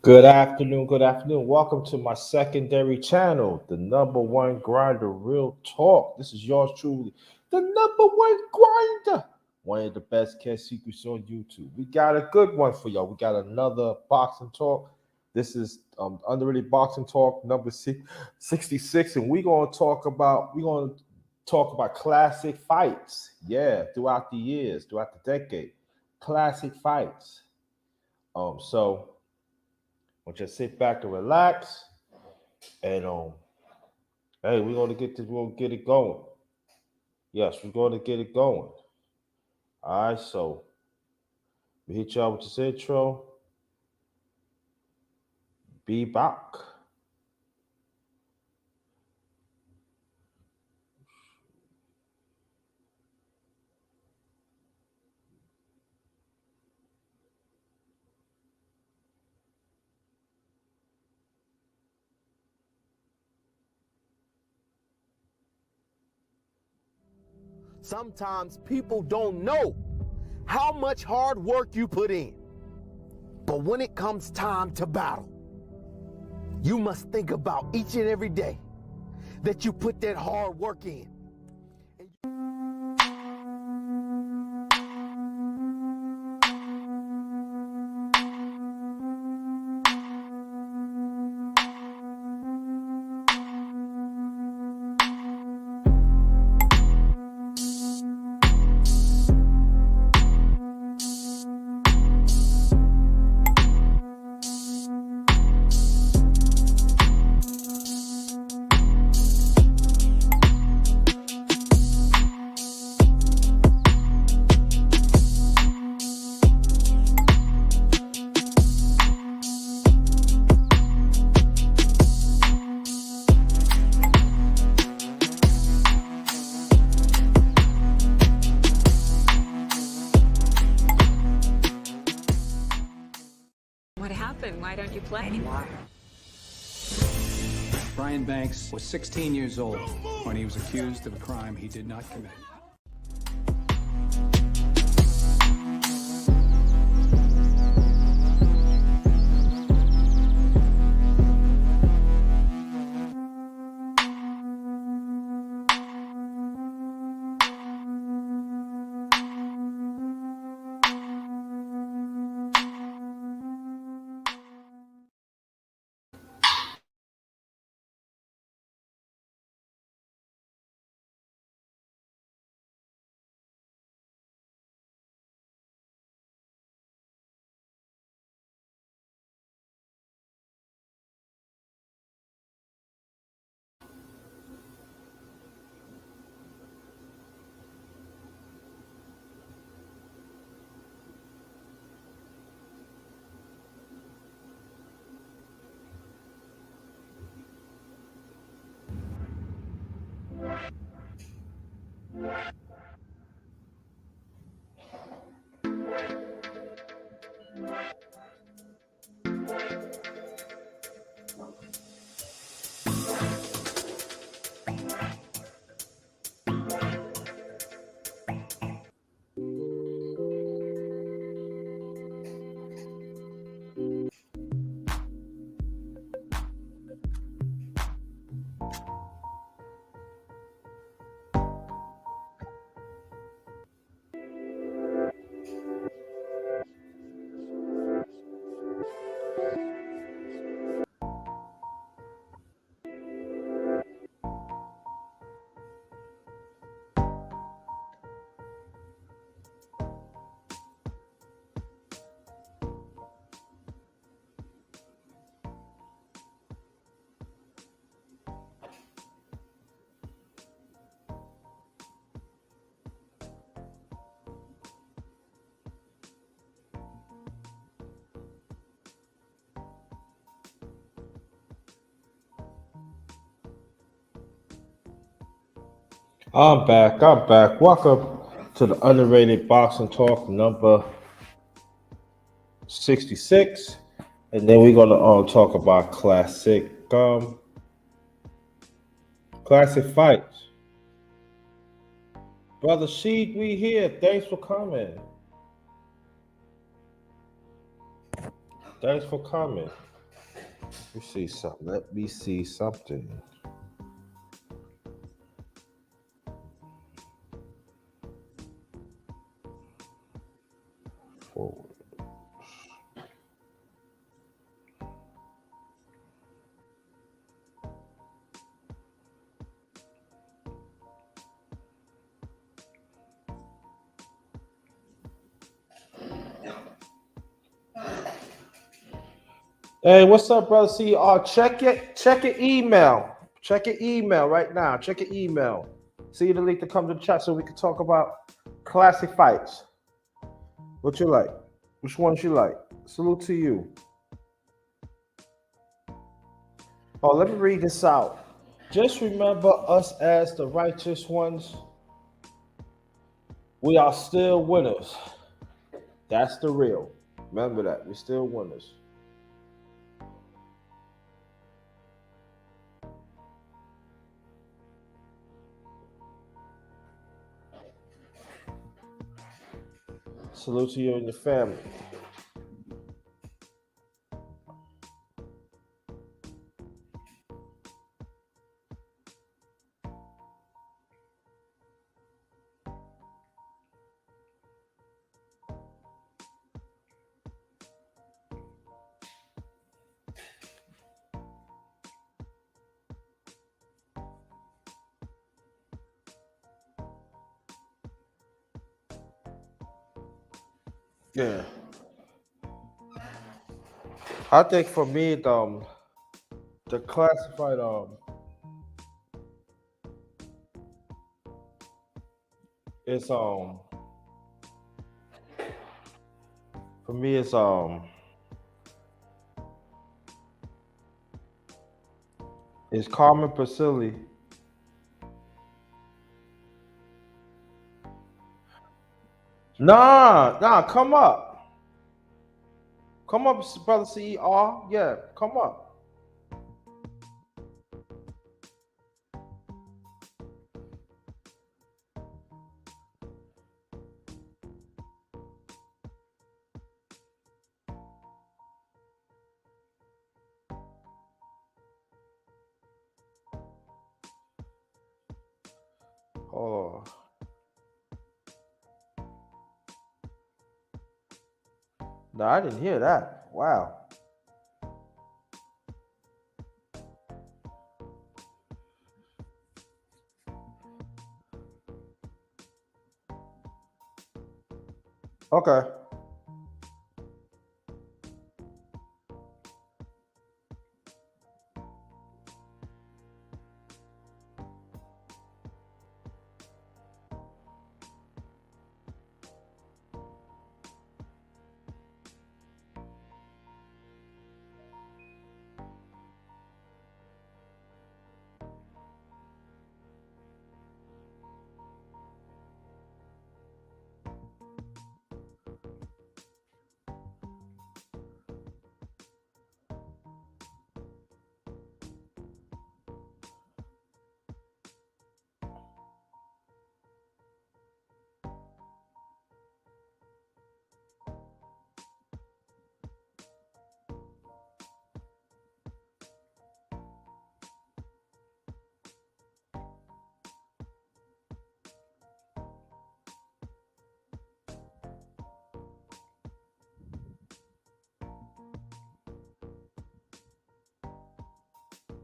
Good afternoon, good afternoon. Welcome to my secondary channel, the number one grinder, real talk. This is yours truly, the number one grinder. One of the best kept secrets on YouTube. We got a good one for y'all. We got another boxing talk. This is underrated boxing talk number 66, and we're gonna talk about classic fights. Yeah, throughout the years, throughout the decade, classic fights. So we'll just sit back and relax. And hey, we're gonna get this. We're gonna get it going. Yes, we're gonna get it going. All right. So we hit y'all with this intro. Be back. Sometimes people don't know how much hard work you put in. But when it comes time to battle, you must think about each and every day that you put that hard work in. What happened? Why don't you play anymore? Brian Banks was 16 years old when he was accused of a crime he did not commit. I'm back. I'm back. Welcome to the underrated boxing talk number 66. And then we're gonna talk about classic fights. Brother Sheed, we here. Thanks for coming. Thanks for coming. Let me see something. Let me see something. Forward. Hey, what's up, brother? See, check it. Check your email. Check your email right now. Check your email. See the link to come to the chat so we can talk about classic fights. What you like? Which ones you like? Salute to you. Oh, let me read this out. Just remember us as the righteous ones. We are still winners. That's the real. Remember that. We're still winners. Salute to you and your family. Yeah. I think for me, the classified it's for me it's Carmen Priscilli. Nah, come up. Come up, brother CER. Yeah, come up. Oh. No, I didn't hear that. Wow. Okay.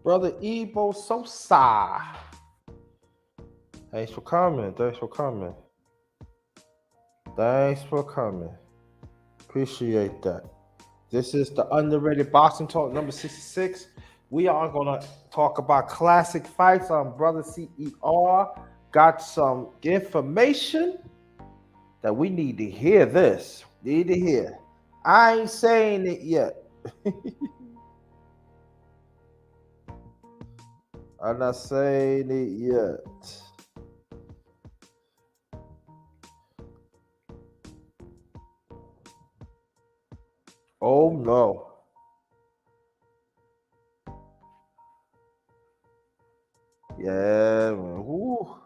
Brother Ebo Sosa. Thanks for coming. Thanks for coming. Thanks for coming. Appreciate that. This is the Underrated Boxing Talk number 66. We are going to talk about classic fights. Brother CER got some information that we need to hear this. Need to hear. I ain't saying it yet. I'm not saying it yet. Oh no. Yeah, man. Ooh.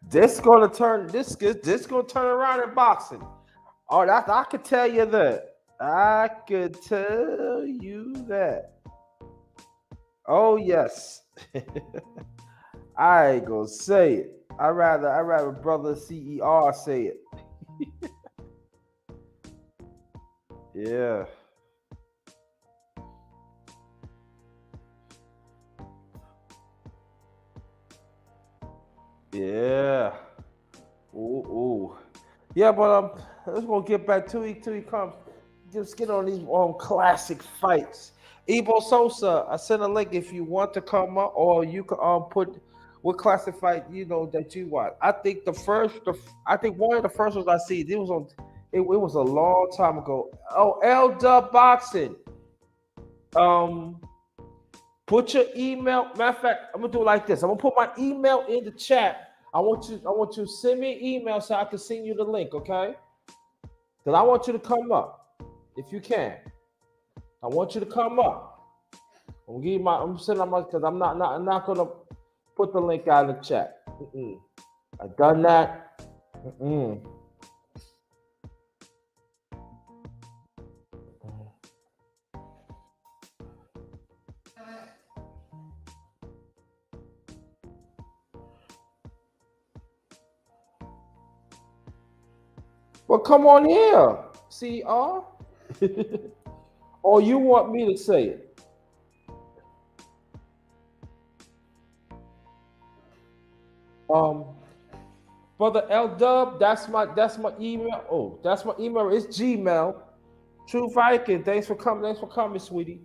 This gonna turn around in boxing. Oh, that I can tell you that. I could tell you that. Oh yes. I ain't gonna say it. I rather brother CER say it. Yeah. Yeah. Ooh, ooh. Yeah, but let's go get back to he comes. Just get on these classic fights. Ebo Sosa, I sent a link if you want to come up, or you can put what classic fight you know that you want. I think I think one of the first ones I see it was on. It was a long time ago. Oh, L Dub Boxing. Um, Put your email. Matter of fact, I'm gonna do it like this. I'm gonna put my email in the chat. I want you to send me an email so I can send you the link, okay? Because I want you to come up if you can. I want you to come up. I'm sending my because I'm not gonna put the link out in the chat. I've done that. Mm-mm. Well, come on here, CR. Or you want me to say it? Um, Brother L Dub, that's my email. Oh, that's my email. It's Gmail. True Viking. Thanks for coming, sweetie.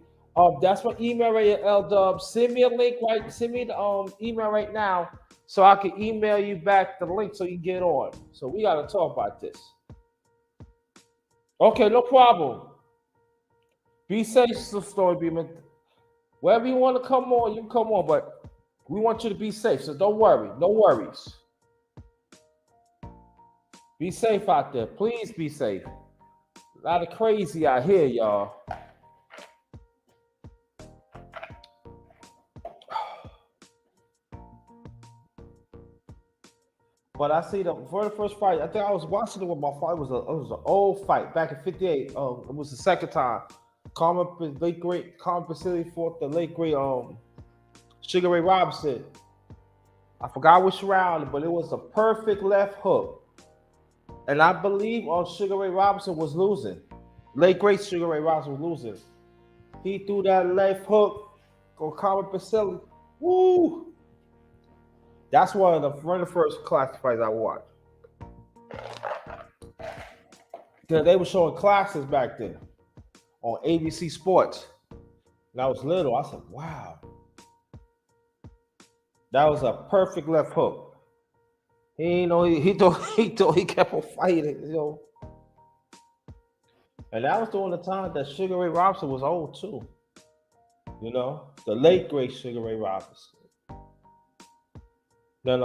That's my email right here, L Dub. Send me a link right. Send me the email right now so I can email you back the link so you get on. So we gotta talk about this. Okay, no problem. Be safe, Story Beamer. Wherever you want to come on, you can come on, but we want you to be safe. So don't worry. No worries. Be safe out there. Please be safe. A lot of crazy out here, y'all. But I see the for the first fight. I think I was watching it with my father. It was an old fight back in '58. It was the second time. Late great Carmen Facility fought the late great Sugar Ray Robinson. I forgot which round, but it was a perfect left hook, and I believe Sugar Ray Robinson was losing. Late great Sugar Ray Robinson was losing. He threw that left hook on Carmen Facility. Woo! That's one of the first classic fights I watched. Because they were showing classes back then on ABC Sports. And I was little. I said, wow, that was a perfect left hook. He kept on fighting. And that was during the time that Sugar Ray Robinson was old too. The late great Sugar Ray Robinson. Then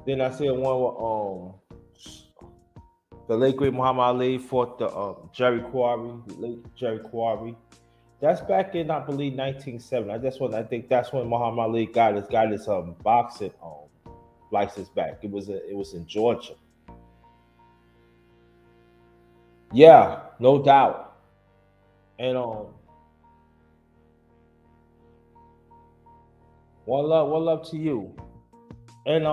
then I see one with the late great Muhammad Ali fought the Jerry Quarry, late Jerry Quarry. That's back in I believe 1970. I think that's when Muhammad Ali got his boxing license back. It was in Georgia. Yeah, no doubt. And one love to you. And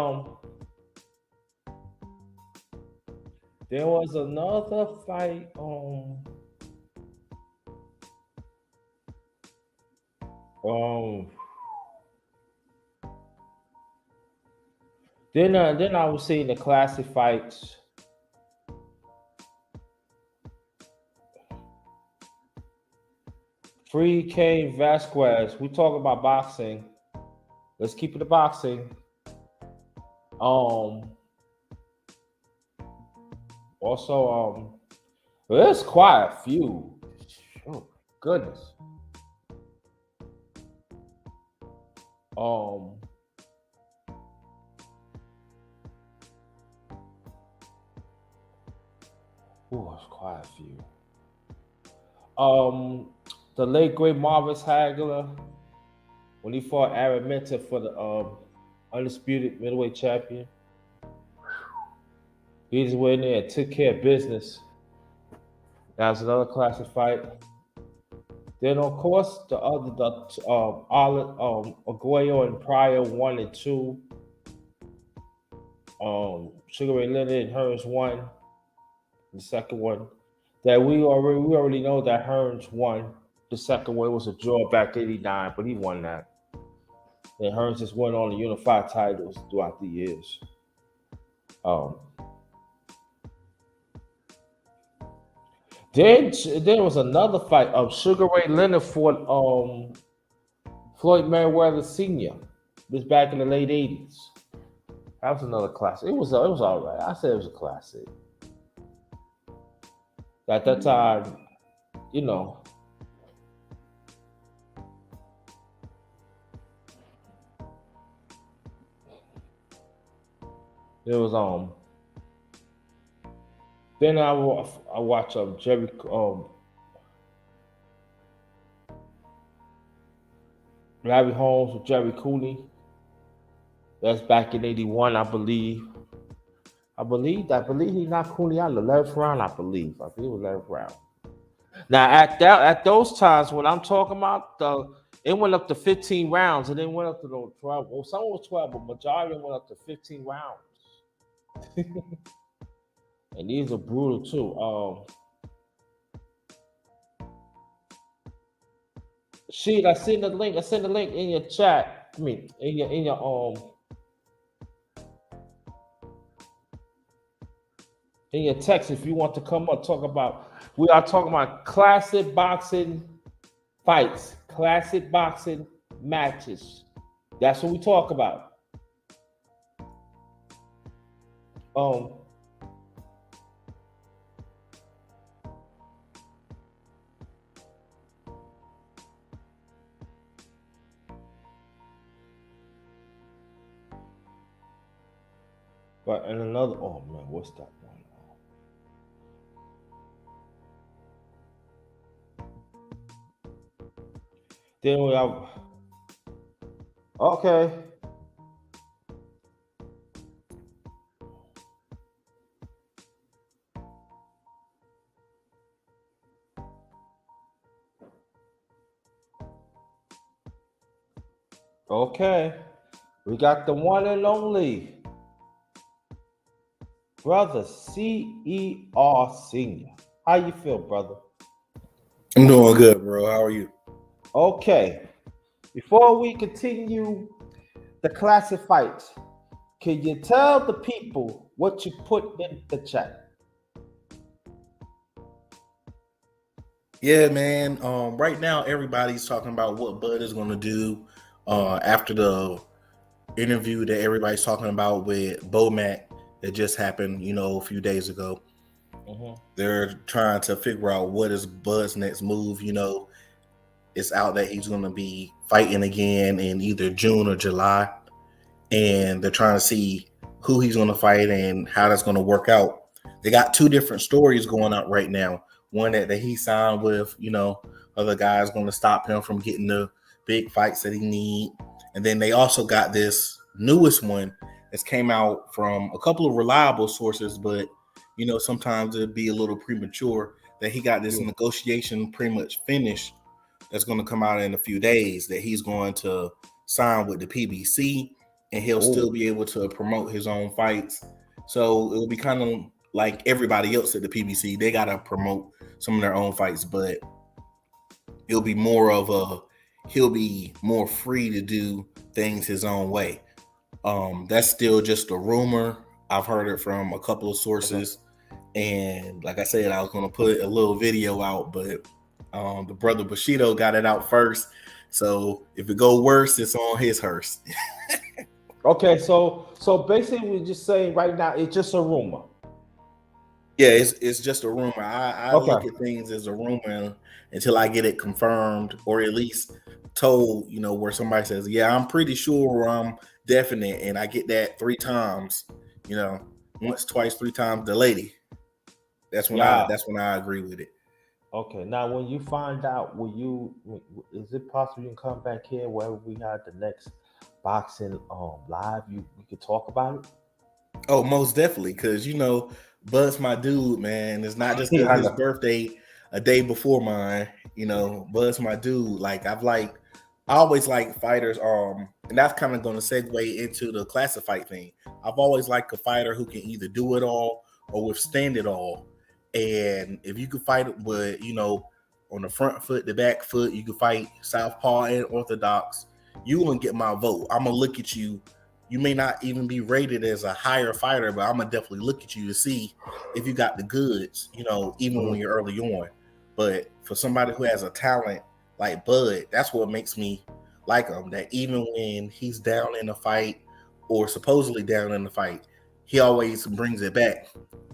there was another fight. Um, then I was seeing the classic fights. Free Cain Vasquez. We talk about boxing. Let's keep it to boxing. Um, Also, well, there's quite a few. Oh goodness. Um, there's quite a few. Um, the late great Marvis Hagler when he fought Aaron Minter for the undisputed middleweight champion. He just went in there and took care of business. That was another classic fight. Then of course the other Aguayo and Pryor 1 and 2. Sugar Ray Leonard and Hearns won. The second one that we already know that Hearns won. The second one was a draw back '89, but he won that. And Hearns just won all the unified titles throughout the years. Then there was another fight. Sugar Ray Leonard fought Floyd Mayweather Sr. This back in the late '80s. That was another classic. It was all right. I said it was a classic. At that time, you know, there was Then I watch Jerry Larry Holmes with Jerry Cooney. That's back in '81, I believe. I believe he knocked Cooney out in the 11th round. I believe it was 11th round. Now at those times when I'm talking about, it went up to 15 rounds and then went up to 12. Well, some was 12, but majority went up to 15 rounds. And these are brutal too. Shit, I sent the link. I sent the link in your chat. I mean, in your text if you want to come up talk about. We are talking about classic boxing fights, classic boxing matches. That's what we talk about. But and another, oh man, what's that one? Then we have, okay. Okay. We got the one and only brother CER Senior. How you feel, brother? I'm doing good, bro. How are you? Okay. Before we continue the classic fights, can you tell the people what you put in the chat? Yeah, man. Right now everybody's talking about what Bud is going to do after the interview that everybody's talking about with Bomac that just happened, a few days ago. Mm-hmm. They're trying to figure out what is Bud's next move. It's out that he's going to be fighting again in either June or July, and they're trying to see who he's going to fight and how that's going to work out. They got two different stories going out right now. One that he signed with, other guys going to stop him from getting the big fights that he need. And then they also got this newest one that's came out from a couple of reliable sources, but, sometimes it'd be a little premature, that he got this negotiation pretty much finished that's going to come out in a few days, that he's going to sign with the PBC and he'll still be able to promote his own fights. So it'll be kind of like everybody else at the PBC. They got to promote some of their own fights, but it'll be more he'll be more free to do things his own way. That's still just a rumor. I've heard it from a couple of sources. And like I said, I was going to put a little video out, but the brother Bushido got it out first. So if it go worse, it's on his hearse. Okay, so basically we're just saying right now it's just a rumor. Yeah, it's just a rumor. I look at things as a rumor until I get it confirmed, or at least told, where somebody says, yeah, I'm pretty sure, or I'm definite, and I get that 3 times, once, twice, 3 times the lady. That's when I agree with it. Okay, now when you find out, is it possible you can come back here wherever we had the next boxing live? You could talk about Oh, most definitely, because Bud's my dude, man. It's not it. just Yeah, because I his know. birthday a day before mine. Bud's my dude. I always like fighters. And that's kind of going to segue into the classified thing. I've always liked a fighter who can either do it all or withstand it all. And if you could fight it with, on the front foot, the back foot, you could fight southpaw and orthodox. You gonna get my vote. I'm gonna look at you. You may not even be rated as a higher fighter, but I'm gonna definitely look at you to see if you got the goods, even when Mhm. you're early on. But for somebody who has a talent like Bud, that's what makes me like him. That even when he's down in a fight or supposedly down in the fight, he always brings it back.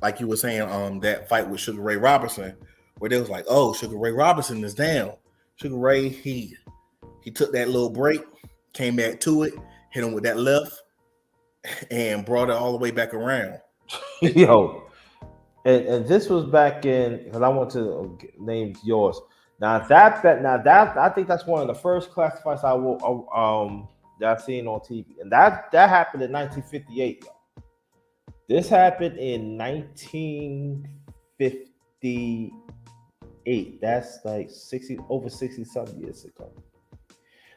Like you were saying, that fight with Sugar Ray Robinson, where they was like, "Oh, Sugar Ray Robinson is down." Sugar Ray, he took that little break, came back to it, hit him with that left, and brought it all the way back around. Yo, and this was back in because I want to name yours. Now that I think that's one of the first classifieds I will that I've seen on TV, and that happened in 1958. Yo. This happened in 1958. That's like 60 some years ago.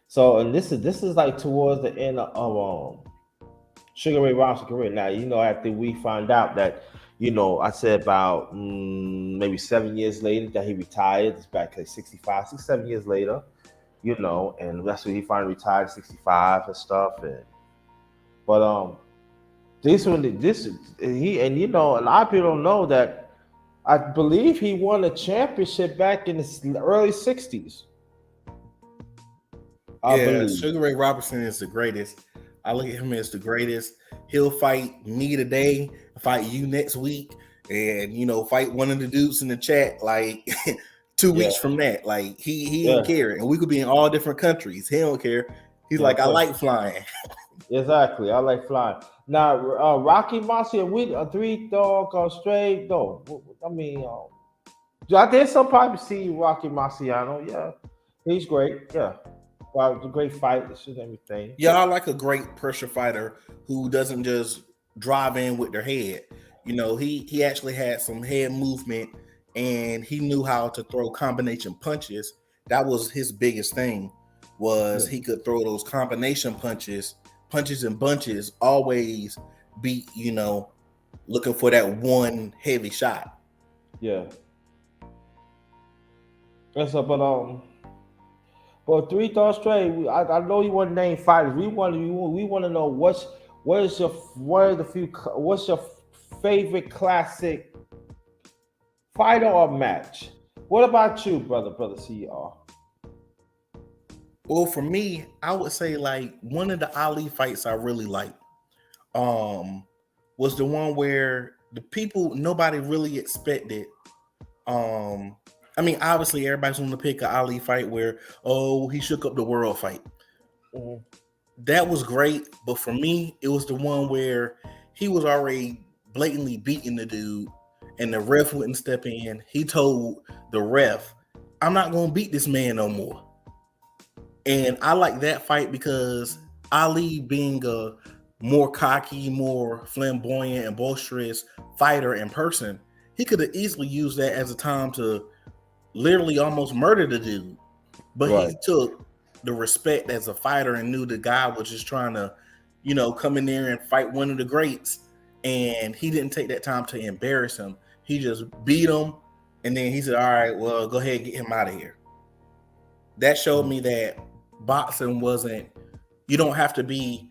So, and this is like towards the end of Sugar Ray Robinson career. Now, after we find out that, I said about maybe 7 years later that he retired. It's back like 65, 6, 7 years later, and that's when he finally retired, 65 and stuff. But this he and a lot of people don't know that I believe he won a championship back in the early 60s. I Yeah, believe. Sugar Ray Robinson is the greatest. I look at him as the greatest. He'll fight me today, fight you next week, and fight one of the dudes in the chat like 2 weeks Yeah, from that. Like he ain't yeah, care, and we could be in all different countries. He don't care. He's yeah. like, I like flying. Exactly. I like flying. Now, Rocky Marcia, we a three dog straight. No, I mean, I did some probably see Rocky Marciano. Yeah, he's great. Yeah, well, the great fight, and everything. Yeah, I like a great pressure fighter who doesn't just drive in with their head. He actually had some head movement and he knew how to throw combination punches. That was his biggest thing was Yeah, he could throw those combination punches and bunches, always be, looking for that one heavy shot. yeah. That's up, but three dog straight. I know you want to name fighters. We want to know what's your favorite classic fighter or match? What about you, brother CR? Well, for me, I would say like one of the Ali fights I really liked um was the one where the people nobody really expected. Um I mean, obviously everybody's going to pick a Ali fight where he shook up the world fight. Mhm. That was great, but for me, it was the one where he was already blatantly beating the dude and the ref wouldn't step in. He told the ref, I'm not going to beat this man no more. And I like that fight because Ali being a more cocky, more flamboyant and boisterous fighter in person, he could have easily used that as a time to literally almost murder the dude. But Right. he took the respect as a fighter and knew the guy was just trying to, come in there and fight one of the greats. And he didn't take that time to embarrass him. He just beat him. And then he said, all right, well, go ahead and get him out of here. That showed me that boxing wasn't, you don't have to be,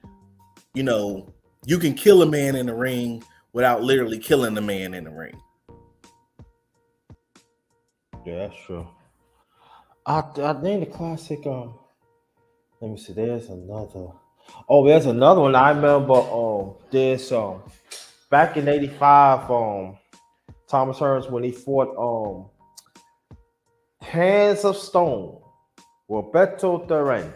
you can kill a man in the ring without literally killing the man in the ring. Yeah, that's true. I named the classic. Let me see. There's another. Oh, there's another one. I remember. There's back in '85. Thomas Hearns when he fought Hands of Stone, Roberto Duran,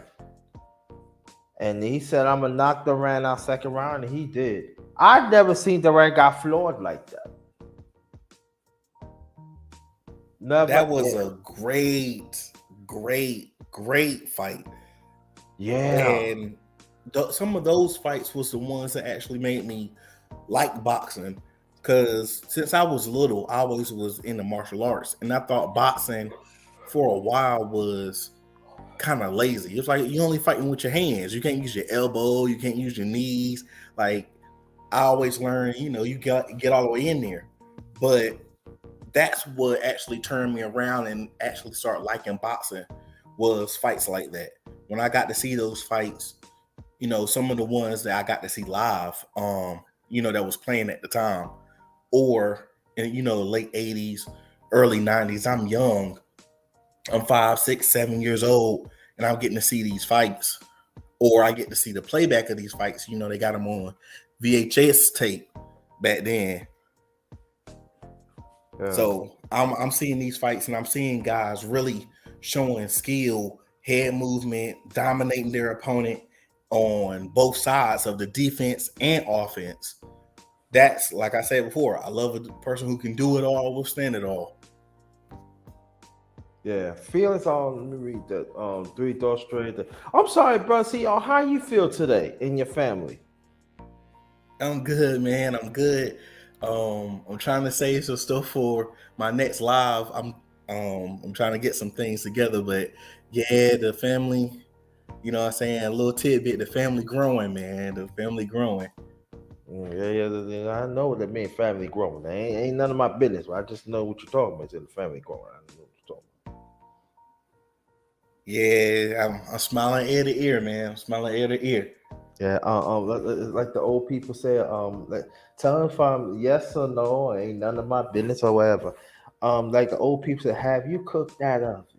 and he said, "I'm gonna knock Duran out second round," and he did. I've never seen Duran got floored like that. Never. That was Yeah. a great fight. Yeah. And some of those fights was the ones that actually made me like boxing. Because since I was little, I always was into martial arts. And I thought boxing for a while was kind of lazy. It's like you only fighting with your hands. You can't use your elbow. You can't use your knees. Like I always learned, you got get all the way in there. But that's what actually turned me around and actually start liking boxing was fights like that. When I got to see those fights, some of the ones that I got to see live, that was playing at the time, or in late 80s, early 90s. I'm young. I'm 5, 6, 7 years old, and I'm getting to see these fights, or I get to see the playback of these fights. They got them on VHS tape back then. Yeah. So I'm seeing these fights, and I'm seeing guys really showing skill, head movement, dominating their opponent on both sides of the defense and offense. That's, like I said before, I love a person who can do it all, withstand it all. Yeah, feelings on. Let me read that. Three thoughts straight. I'm sorry, bro. See, how you feel today in your family? I'm good, man. I'm good. I'm trying to save some stuff for my next live. I'm trying to get some things together, but yeah, the family, what I'm saying, a little tidbit, the family growing, man. The family growing. Yeah. I know what that means. Family growing. Ain't none of my business. But I just know what you're talking about. It's the family growing. I know what you're talking about. Yeah, I'm smiling ear to ear, man. I'm smiling ear to ear. Yeah. Like the old people say. Tell them if I'm yes or no. Ain't none of my business or whatever. Like the old people say, have you cooked that up?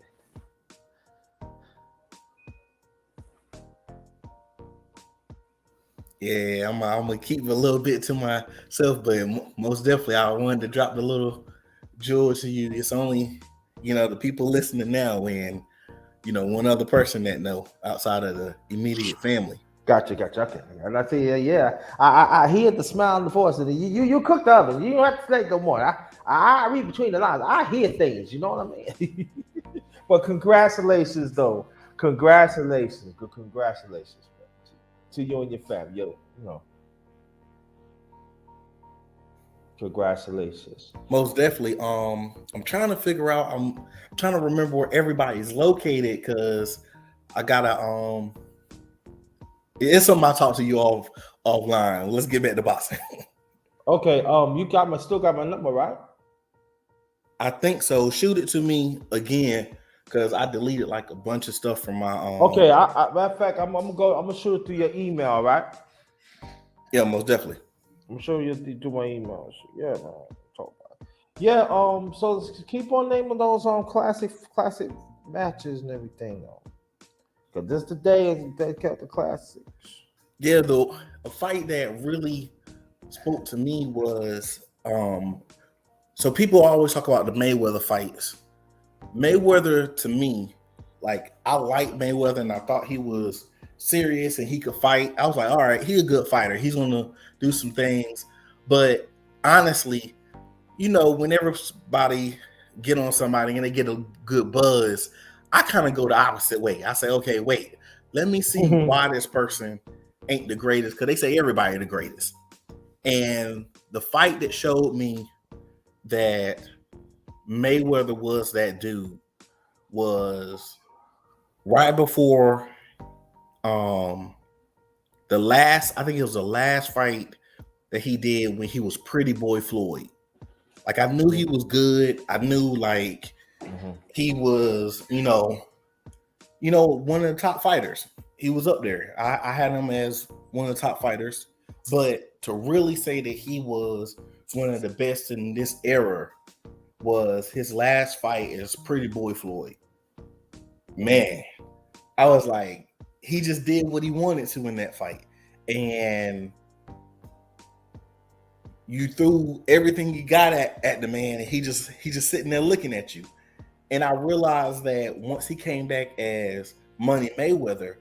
Yeah, I'm gonna keep a little bit to myself, but most definitely I wanted to drop the little jewel to you. It's only the people listening now, and one other person that know outside of the immediate family. Gotcha. Okay. And I tell you, yeah, I hear the smile in the voice. And you cook the oven. You don't have to say no more. I read between the lines. I hear things. You know what I mean? But congratulations, though. Congratulations. Good congratulations, man, to you and your family. Congratulations. Most definitely. I'm trying to figure out. I'm trying to remember where everybody's located because I gotta. It's something I talk to you offline. Let's get back to boxing. Okay. You still got my number, right? I think so. Shoot it to me again because I deleted like a bunch of stuff from my. Okay. Matter of fact, I'm gonna shoot it through your email, right? Yeah, most definitely. I'm sure you do my emails. Yeah, man. Talk about it. Yeah. So let's keep on naming those classic matches and everything. Cause this today they kept the classics. Yeah, though a fight that really spoke to me was so people always talk about the Mayweather fights. Mayweather to me, like I like Mayweather and I thought he was serious and he could fight. I was like, all right, he's a good fighter. He's gonna do some things. But honestly, whenever somebody get on somebody and they get a good buzz, I kind of go the opposite way. I say, okay, wait, let me see why this person ain't the greatest, because they say everybody the greatest. And the fight that showed me that Mayweather was that dude was right before I think it was the last fight that he did when he was Pretty Boy Floyd. Like I knew he was good. I knew like he was, one of the top fighters. He was up there. I had him as one of the top fighters. But to really say that he was one of the best in this era was his last fight as Pretty Boy Floyd. Man, I was like, he just did what he wanted to in that fight. And you threw everything you got at the man, and he just sitting there looking at you. And I realized that once he came back as Money Mayweather,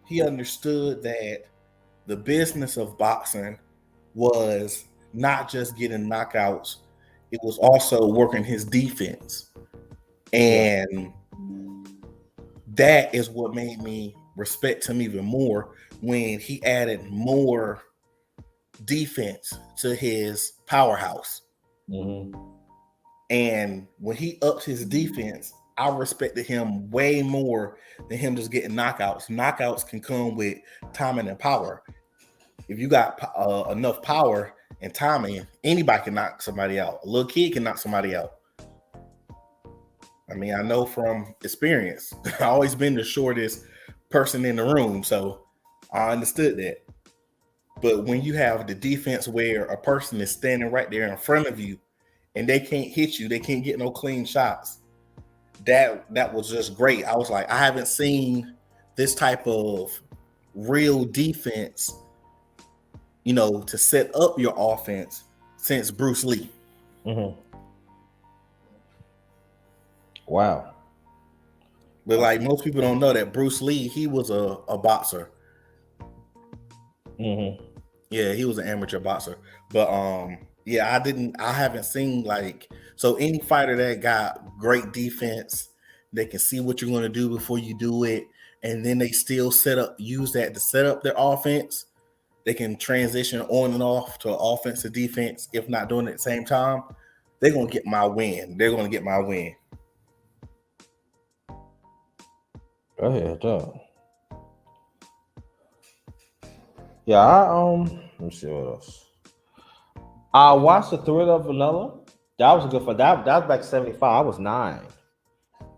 he understood that the business of boxing was not just getting knockouts, it was also working his defense. And that is what made me respect him even more when he added more defense to his powerhouse. Mm-hmm. And when he upped his defense, I respected him way more than him just getting knockouts. Knockouts can come with timing and power. If you got enough power and timing, anybody can knock somebody out. A little kid can knock somebody out. I mean, I know from experience. I always been the shortest person in the room, so I understood that. But when you have the defense where a person is standing right there in front of you and they can't hit you, they can't get no clean shots. That was just great. I was like, I haven't seen this type of real defense, to set up your offense since Bruce Lee. Mm-hmm. Wow. But like most people don't know that Bruce Lee, he was a boxer. Mm-hmm. Yeah, he was an amateur boxer. But yeah, I haven't seen so any fighter that got great defense, they can see what you're going to do before you do it, and then they still use that to set up their offense. They can transition on and off to offense to defense, if not doing it at the same time. They're going to get my win. They're going to get my win. Go ahead, John. Yeah, let me see what else. I watched The Thriller of Vanilla. That was a good fight. That was back 75. I was 9.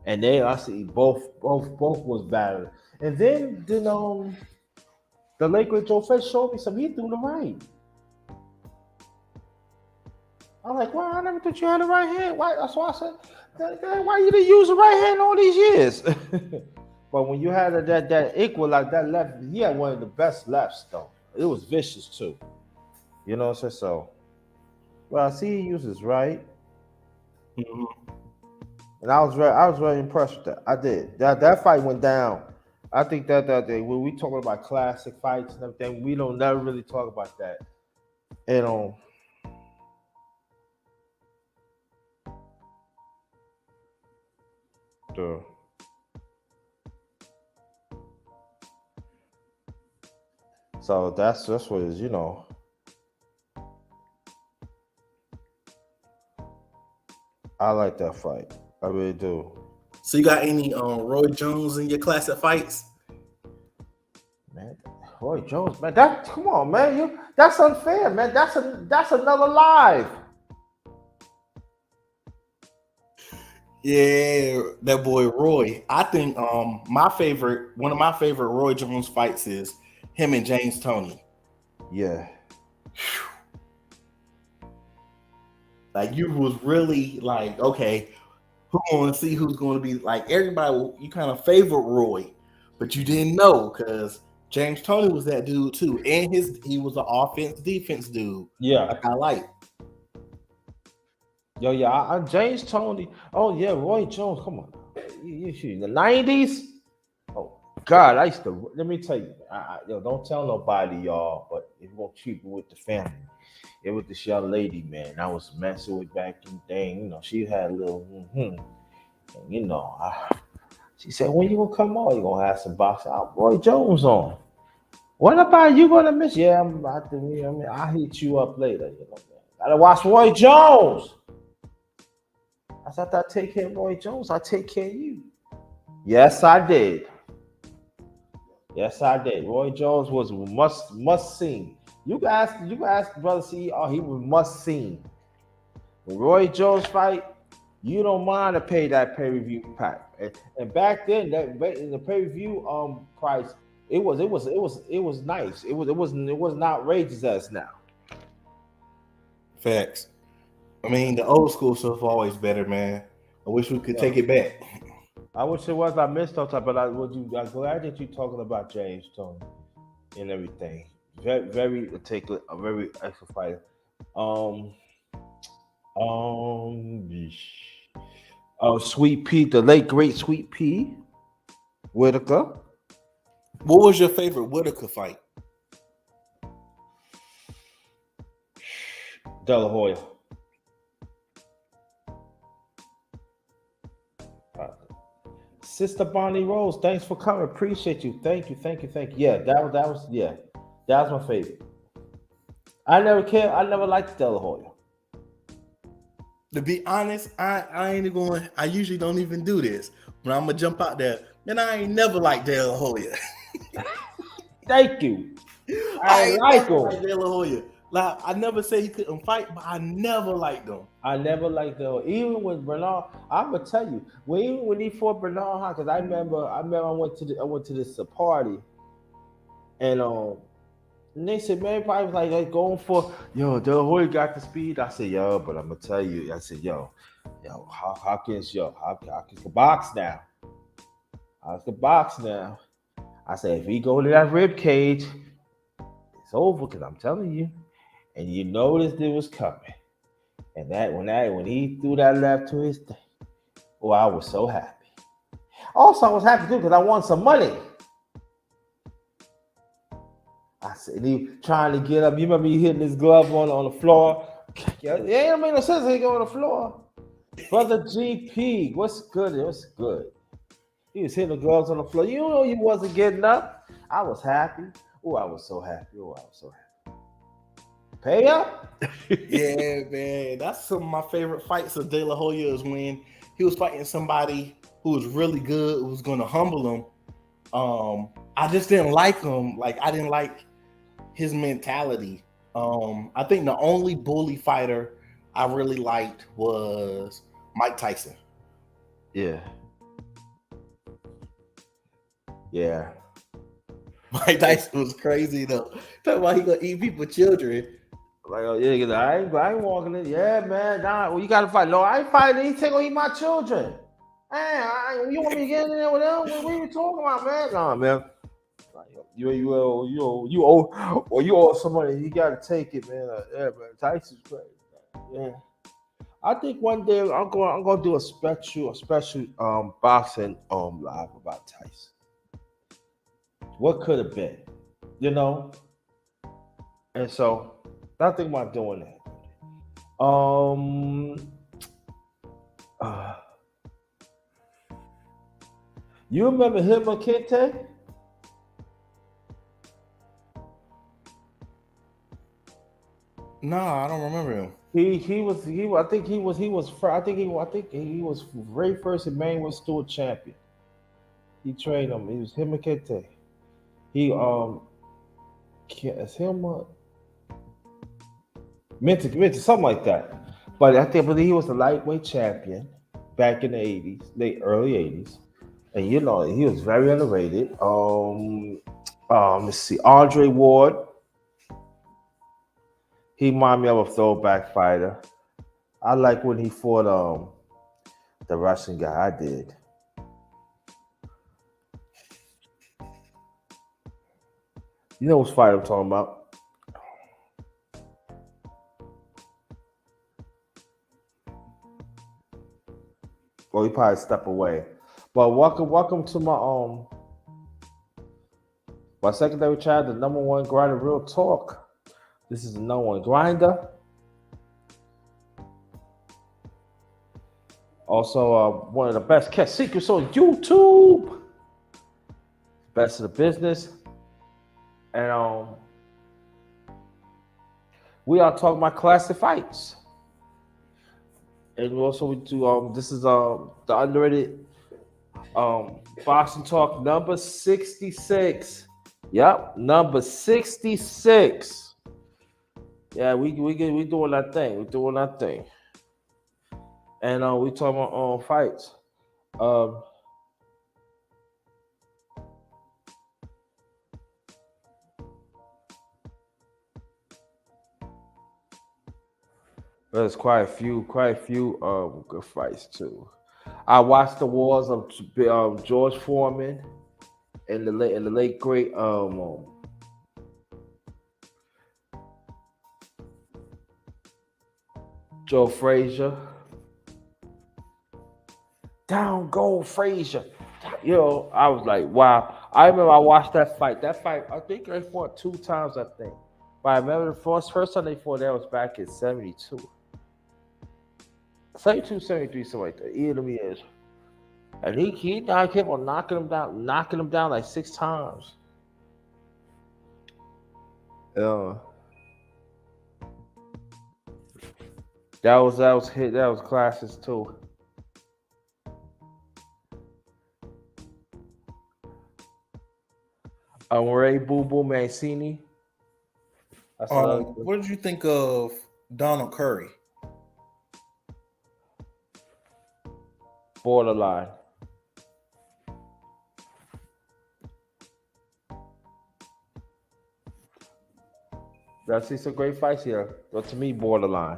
And I see both was bad. And then the late great Joe Fett showed me some. He threw the right. I'm like, wow, I never thought you had the right hand. Why? That's why I said, why you didn't use the right hand all these years? But when you had that equal, like that left, he had one of the best lefts though. It was vicious too. You know what I'm saying? So, well, I see he uses right. Mm-hmm. And I was very impressed with that. I did. That fight went down. I think that day when we talking about classic fights and everything, we don't never really talk about that. And so that's what is, I like that fight. I really do. So you got any Roy Jones in your classic fights? Man, Roy Jones, man, come on, man. That's unfair, man. That's another live. Yeah, that boy Roy. I think one of my favorite Roy Jones fights is him and James Toney. Yeah. Like you was really like, okay, who want to see who's going to be like everybody? You kind of favor Roy, but you didn't know because James Toney was that dude too, and he was an offense defense dude. Yeah. Like I like. Yo, yeah, James Toney. Oh yeah, Roy Jones. Come on, in the 90s. Oh God, I used to. Let me tell you, don't tell nobody, y'all. But if you're gonna keep it with the family, it was this young lady, man. I was messing with back in the day. She had a little, and she said, "When you gonna come on? You gonna have some boxing out? Roy Jones on? What about you gonna miss? Yeah, I'm about to. I'll hit you up later. Man. Gotta watch Roy Jones." I said, I take care of Roy Jones. I take care of you. Yes, I did. Yes, I did. Roy Jones was must seen. You guys, brother CEO, he was must seen. When Roy Jones fight, you don't mind to pay that pay-per-view pack. And back then, that in the pay-per-view price, it was nice. It wasn't outrageous as now. Facts. I mean, the old school stuff always better, man. I wish we could take it back. I wish it was. I missed on time, but I'm glad that you're talking about James Toney and everything. Very, very particular, a very excellent fighter. Sweet Pea, the late great Sweet Pea Whitaker. What was your favorite Whitaker fight? De La Hoya. Sister Bonnie Rose, thanks for coming. Appreciate you. Thank you. Yeah, that was my favorite. I never cared. I never liked De La Hoya. To be honest, I ain't going. I usually don't even do this, but I'm gonna jump out there. Man, I ain't never liked De La Hoya. Thank you. I I ain't like never liked him. De La Hoya. Like, I never say he couldn't fight, but I never liked him. I never liked the even with Bernard. I'm gonna tell you even when he fought Bernard, because I went to this party and and they said, man, everybody was like going for, yo, De La Hoya got the speed. I said, yo, but I'm gonna tell you, I said, Hawkins can box now. Hawkins can box now. I said, if he go to that rib cage, it's over, because I'm telling you. And you noticed it was coming. And when he threw that left to his thing, oh, I was so happy. Also, I was happy too because I won some money. I said, he trying to get up. You remember he hitting his glove on the floor? Yeah, it ain't make no sense he go on the floor. Brother GP, what's good? What's good? He was hitting the gloves on the floor. You know he wasn't getting up. I was happy. Oh, I was so happy. Oh, I was so happy. Pay up? Yeah, man. That's some of my favorite fights of De La Hoya is when he was fighting somebody who was really good, who was going to humble him. I just didn't like him. Like, I didn't like his mentality. I think the only bully fighter I really liked was Mike Tyson. Yeah. Yeah. Mike Tyson was crazy though. Talking about he gonna eat people's children. Like, oh yeah, I ain't walking in. Yeah, man. Nah, well, you gotta fight. No, I ain't fighting. He take gonna eat my children. Man, you want me to get in there with them? What are you talking about, man? Nah, man. Like, you owe somebody. You gotta take it, man. Yeah, man. Tyson's crazy. Yeah. I think one day I'm gonna do a special boxing live about Tyson. What could have been, you know? And so I think about doing that. You remember him or Kente? No, I don't remember him. I think he was very first Emmanuel Stewart champion. He trained him. He was him and Kente. He it's him Minter, something like that. But I believe he was the lightweight champion back in the 80s, early 80s. And you know, he was very underrated. Let's see, Andre Ward. He reminded me of a throwback fighter. I like when he fought the Russian guy. I did. You know which fight I'm talking about? Well, he probably step away. But welcome to my secondary child, the number one grinder, real talk. This is the number one grinder. Also, one of the best kept secrets on YouTube. Best of the business. And we are talking about classic fights. And also we do this is the Underrated boxing talk number 66. Yep, number 66. Yeah, we doing that thing. We're doing that thing. And we talking about fights. There's quite a few good fights too. I watched the wars of George Foreman and the late great Joe Frazier. Down go Frazier. You know, I was like, wow. I remember I watched that fight. That fight, I think they fought 2 times, I think. But I remember the first time they fought, that was back in 72. 72, 73, something like that. Either of them years. And he kept on knocking him down like 6 times. Yeah. That was classes too. Ray Boo Boo Mancini. That's another good. What did you think of Donald Curry? Borderline. I see some great fights here, but to me, borderline.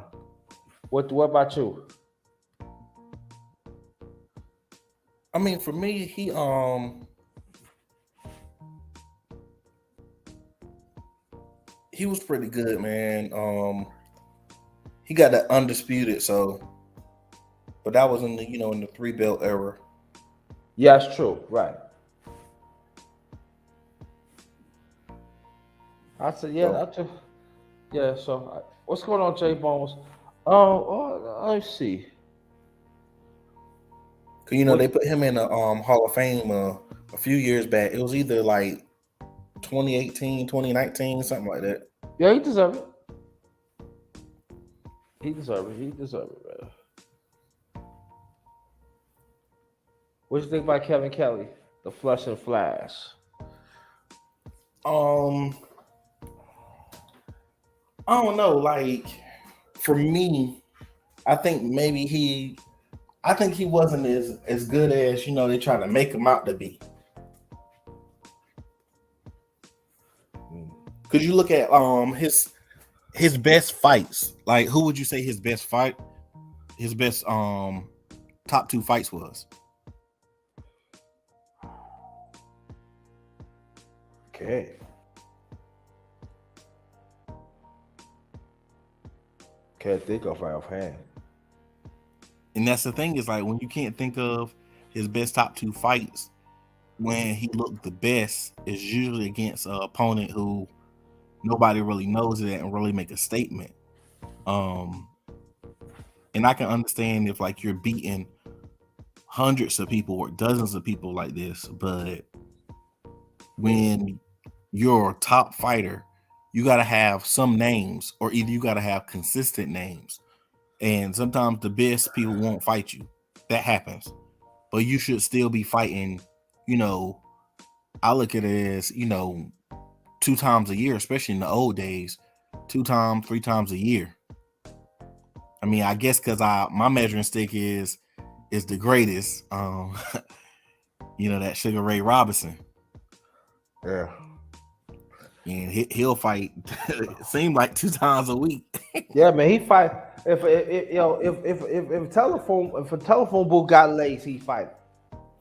What about you? I mean, for me, he was pretty good, man. He got that undisputed, but that was in the 3 belt era. Yeah, that's true. Right. I said, yeah, that's a, yeah. So, what's going on, J Bones? Let's see. Cause they put him in a Hall of Fame a few years back. It was either like 2018, 2019, something like that. Yeah, he deserved it. He deserved it, man. What you think about Kevin Kelly, the Flush and Flash? I don't know. Like, for me, I think he wasn't as good as they try to make him out to be. Cause you look at his best fights. Like, who would you say his best top 2 fights was? Okay. Can't think of right offhand. And that's the thing, is like, when you can't think of his best top 2 fights, when he looked the best is usually against an opponent who nobody really knows it and really make a statement. And I can understand if like you're beating hundreds of people or dozens of people like this, but when you're a top fighter, you got to have some names, or either you got to have consistent names. And sometimes the best people won't fight you. That happens. But you should still be fighting, I look at it as, 2 times a year, especially in the old days, 2 times, 3 times a year. I mean, I guess because my measuring stick is the greatest. That Sugar Ray Robinson. Yeah. And he'll fight. It seemed like 2 times a week. Yeah, man, he fight. If a telephone booth got laced, he fight.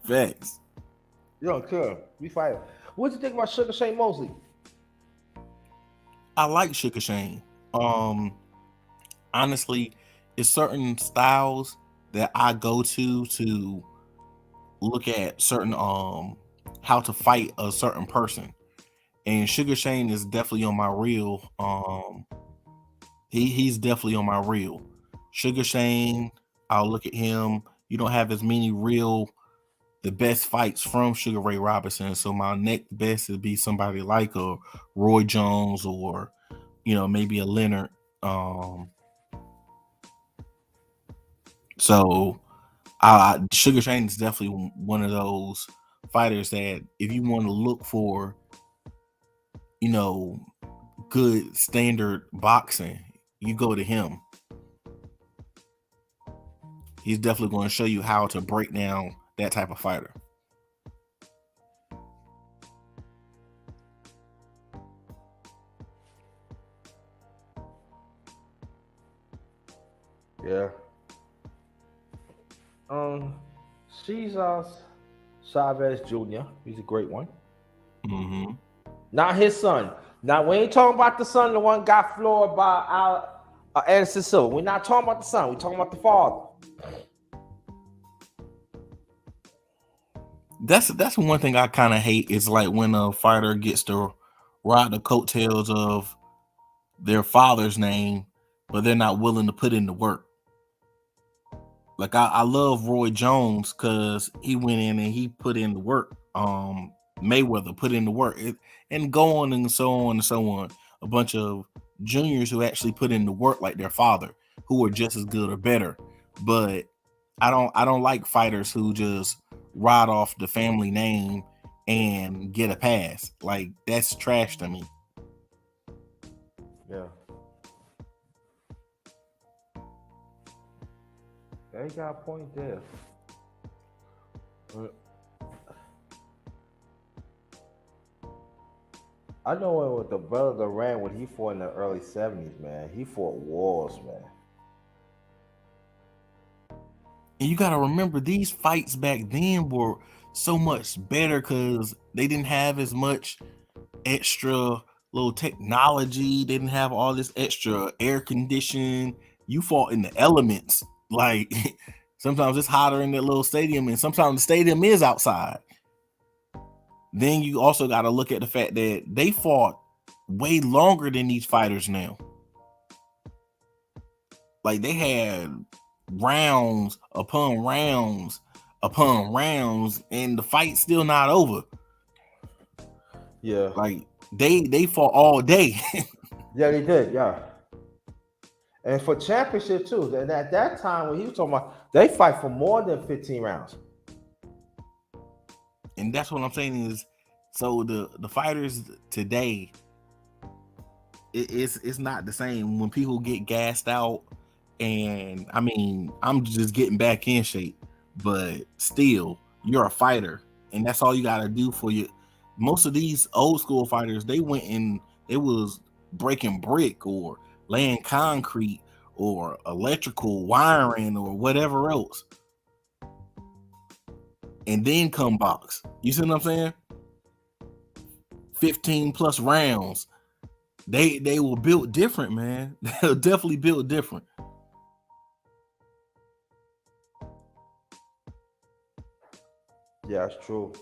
Facts. Cool. We fight. What do you think about Sugar Shane Mosley? I like Sugar Shane. Honestly, it's certain styles that I go to look at certain how to fight a certain person. And Sugar Shane is definitely on my reel. He's definitely on my reel. Sugar Shane, I'll look at him. You don't have as many the best fights from Sugar Ray Robinson. So my next best would be somebody like a Roy Jones, or maybe a Leonard. So Sugar Shane is definitely one of those fighters that if you want to look for, good standard boxing, you go to him. He's definitely going to show you how to break down that type of fighter. Yeah. Cesar Chavez Jr. He's a great one. Mm-hmm. Not his son. Now we ain't talking about the son, the one got floored by Anderson Silva. We're not talking about the son. We're talking about the father. That's one thing I kind of hate, is like when a fighter gets to ride the coattails of their father's name, but they're not willing to put in the work. Like I love Roy Jones because he went in and he put in the work. Mayweather put in the work, and go on and so on and so on. A bunch of juniors who actually put in the work like their father, who are just as good or better. But I don't like fighters who just ride off the family name and get a pass. Like that's trash to me. Yeah. They got a point there. Uh, I know when with the brother Durant when he fought in the early 70s, man. He fought wars, man. And you got to remember these fights back then were so much better because they didn't have as much extra little technology, didn't have all this extra air conditioning. You fought in the elements. Like sometimes it's hotter in that little stadium, and sometimes the stadium is outside. Then you also got to look at the fact that they fought way longer than these fighters now. Like they had rounds upon rounds upon rounds, and the fight's still not over. Yeah. Like they fought all day. Yeah, they did, yeah. And for championship too. And at that time when he was talking about they fight for more than 15 rounds. And that's what I'm saying is, so the fighters today, it's not the same when people get gassed out. And I mean, I'm just getting back in shape, but still, you're a fighter, and that's all you got to do for you. Most of these old school fighters, they went and they was breaking brick or laying concrete or electrical wiring or whatever else, and then come box. You see what I'm saying? 15 plus rounds. They were built different, man. They were definitely built different. Yeah, that's true.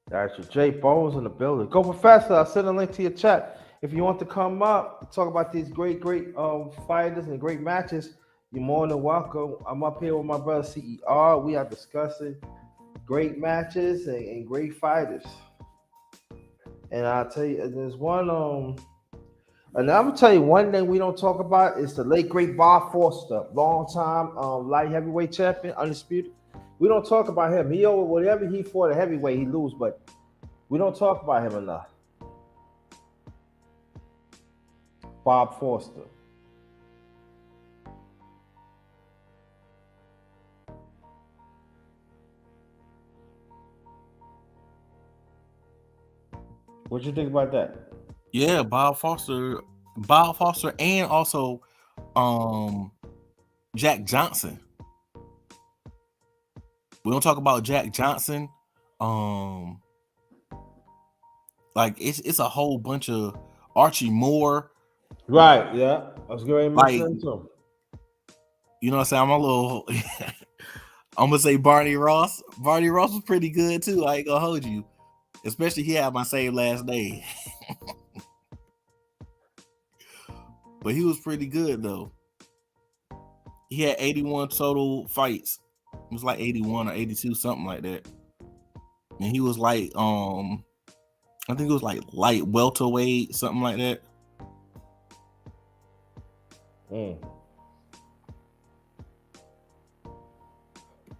That's true. Jay Bones in the building. Go Professor. I'll send a link to your chat. If you want to come up, talk about these great fighters and great matches, you're more than welcome. I'm up here with my brother CER. We are discussing great matches and great fighters. And I'll tell you, there's one and I'm gonna tell you one thing we don't talk about is the late great Bob Foster, long time light heavyweight champion, undisputed. We don't talk about him. He over whatever he fought a heavyweight, he lose, but we don't talk about him enough. Bob Foster. What you think about that? Yeah, Bob Foster, and also um Jack Johnson. We don't talk about Jack Johnson. Um, like it's a whole bunch of Archie Moore. Right, yeah. I was going to mention Like, him too. you know what I'm saying? I'm a little I'm gonna say Barney Ross. Barney Ross was pretty good too. I ain't gonna hold you. Especially he had my same last name. But he was pretty good though. He had 81 total fights. It was like 81 or 82, something like that. And he was like, I think it was like light welterweight, something like that. Mm.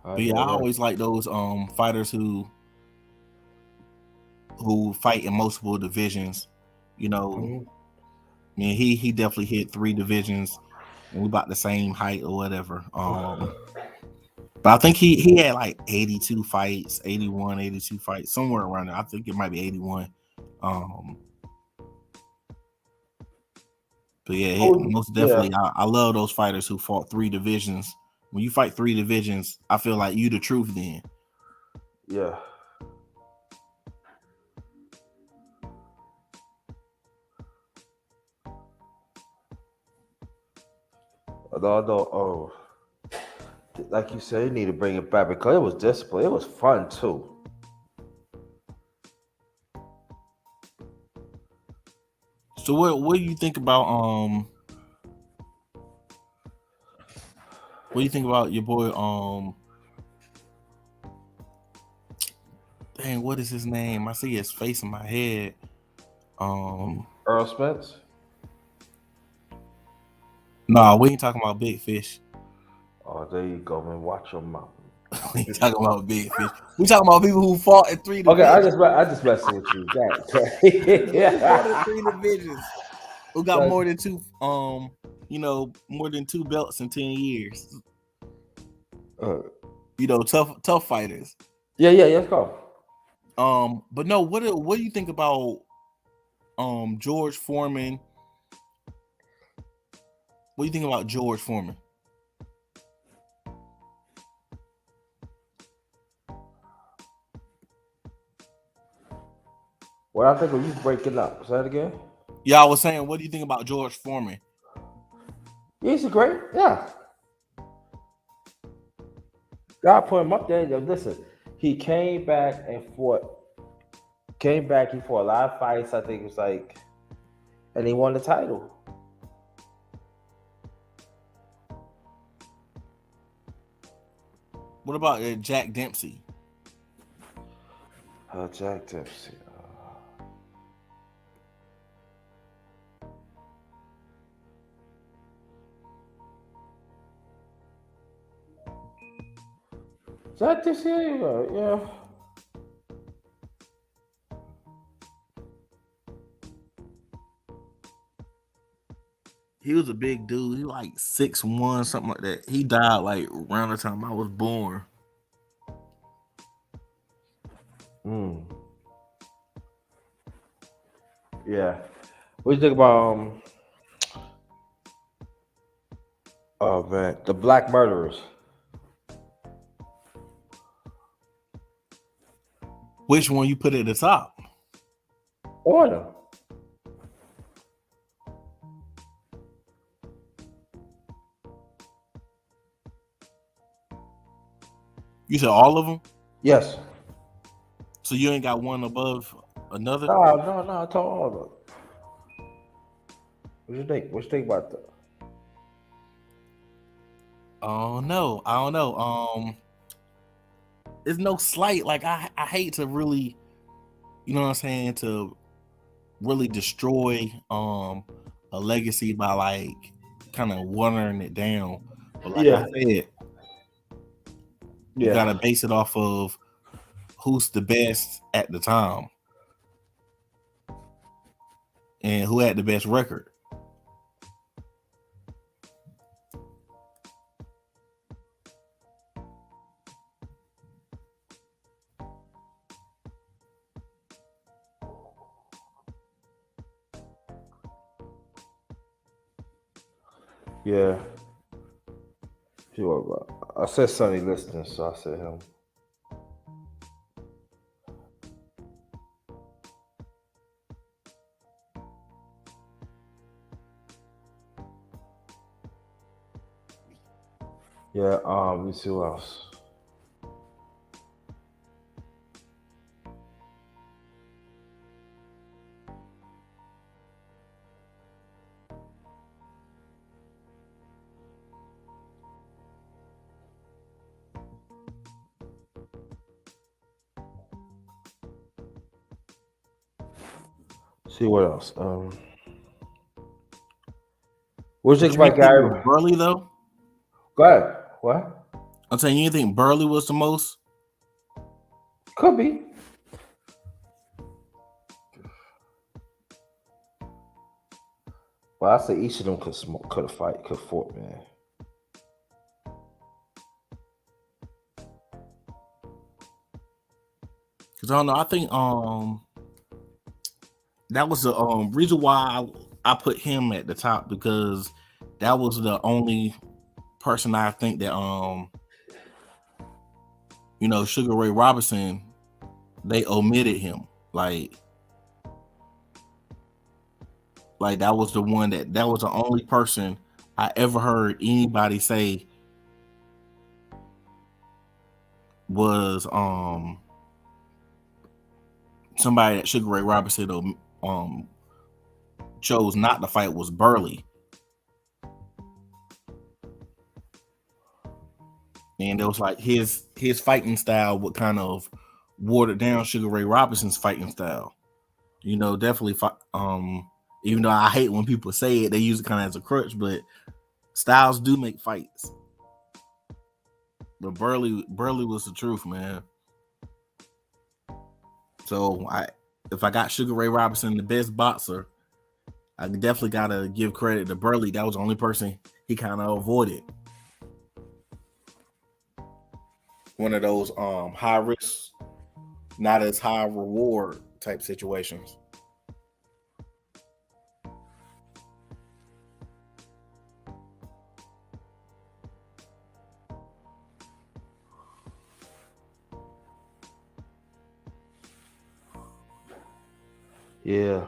But yeah, I always like those fighters who fight in multiple divisions. You know, I mean he definitely hit 3 divisions, and we about the same height or whatever. But I think he had like 82 fights, 81, 82 fights, somewhere around there. I think it might be 81. But yeah, most definitely, I love those fighters who fought 3 divisions. When you fight 3 divisions, I feel like you the truth then. Yeah. Although, like you said, you need to bring it back because it was discipline. It was fun too. So what do you think about What do you think about your boy? Dang, what is his name? I see his face in my head. Earl Spence. Nah, we ain't talking about big fish. Oh, there you go, man. Watch your mouth. We ain't talking about big fish. We talking about people who fought in 3 Okay, divisions. I just messing with you. Who fought in Yeah. 3 divisions? Who got more than two? More than 2 belts in 10 years. Tough fighters. Yeah, let's go. But no, what do you think about George Foreman? What do you think about George Foreman? What I think of you breaking up. Say that again. Yeah, I was saying, what do you think about George Foreman? He's great. Yeah. God put him up there. Listen, he came back and fought. He fought a lot of fights. I think it was like, and he won the title. What about Jack Dempsey? Jack Dempsey. Jack Dempsey, yeah. He was a big dude. He like 6'1", something like that. He died like around the time I was born. Yeah. What do you think about oh man, the Black Murderers? Which one you put at the top? Order. You said all of them? Yes. So you ain't got one above another? No, I told all of them. What you think? What you think about that? Oh no, I don't know. It's no slight. Like I hate to really, you know what I'm saying, to really destroy a legacy by like kind of watering it down. But like I said, you gotta base it off of who's the best at the time and who had the best record. Yeah. I said Sonny listening, so I said him. Yeah, let me see who else. See what else. What'd you think about Gary? Burley though? Go ahead. What? I'm saying, you think Burley was the most? Could be. Well, I say each of them could fought, man. Cause I don't know. I think that was the reason why I put him at the top, because that was the only person I think that Sugar Ray Robinson, they omitted him. Like that was the one that was the only person I ever heard anybody say was somebody that Sugar Ray Robinson chose not to fight was Burley. And it was like his fighting style would kind of watered down Sugar Ray Robinson's fighting style. You know, definitely. Even though I hate when people say it, they use it kind of as a crutch, but styles do make fights. But Burley was the truth, man. So if I got Sugar Ray Robinson, the best boxer, I definitely gotta give credit to Burley. That was the only person he kind of avoided. One of those high risk, not as high reward type situations. Yeah.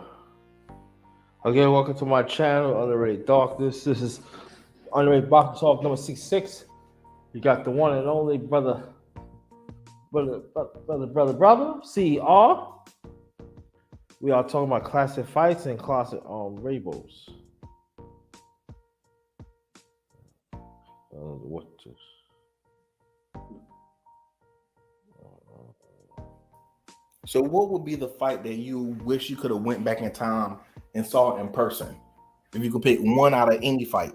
Again, welcome to my channel, Underrated Darkness. This is Underrated Boxing Talk number 66. You got the one and only brother, CR. We are talking about classic fights and classic rainbows. What? So what would be the fight that you wish you could have went back in time and saw in person? If you could pick one out of any fight.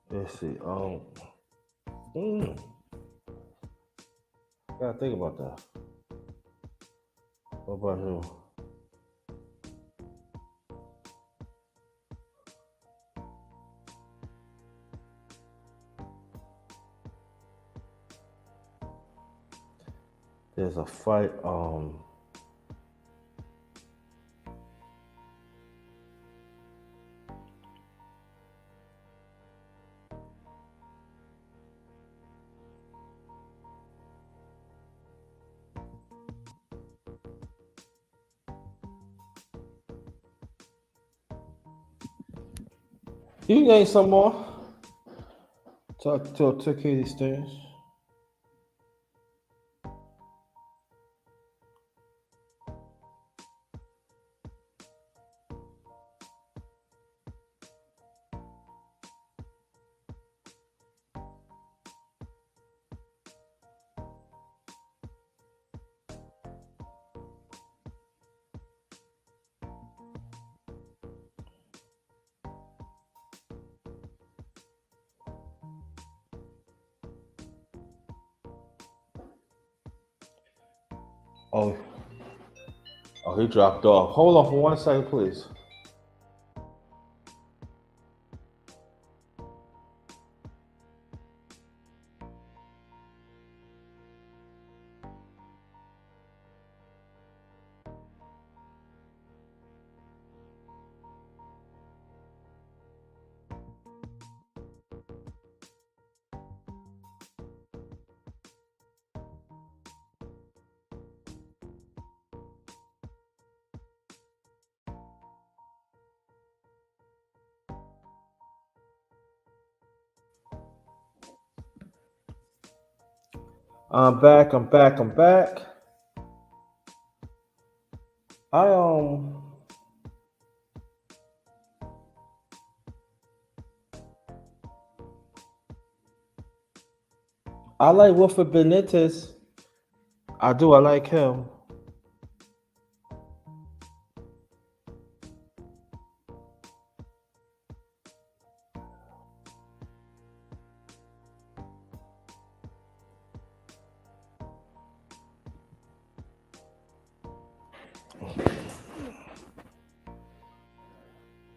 Let's see. Gotta think about that. What about you? There's a fight. You name some more. Talk to Katie Stearns. Oh, he dropped off. Hold on for 1 second, please. I'm back. I I like Wilfred Benitez. I do. I like him.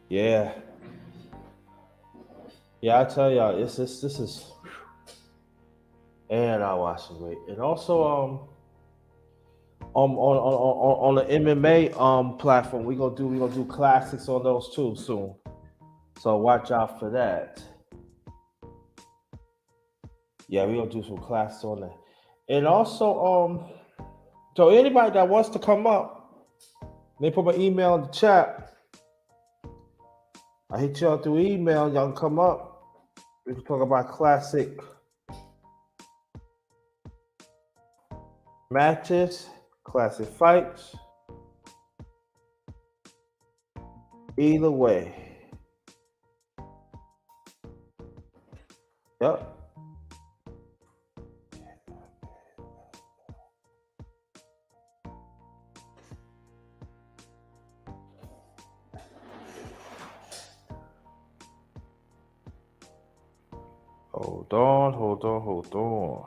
Yeah. Yeah, I tell y'all, this is, and I watch it great. And also, on the MMA platform, we gonna do classics on those too soon. So watch out for that. Yeah, we gonna do some classics on that. And also, so anybody that wants to come up, they put my email in the chat. I hit y'all through email. Y'all can come up. We can talk about classic matches, classic fights. Either way. Yep. Hold on, hold on, hold on.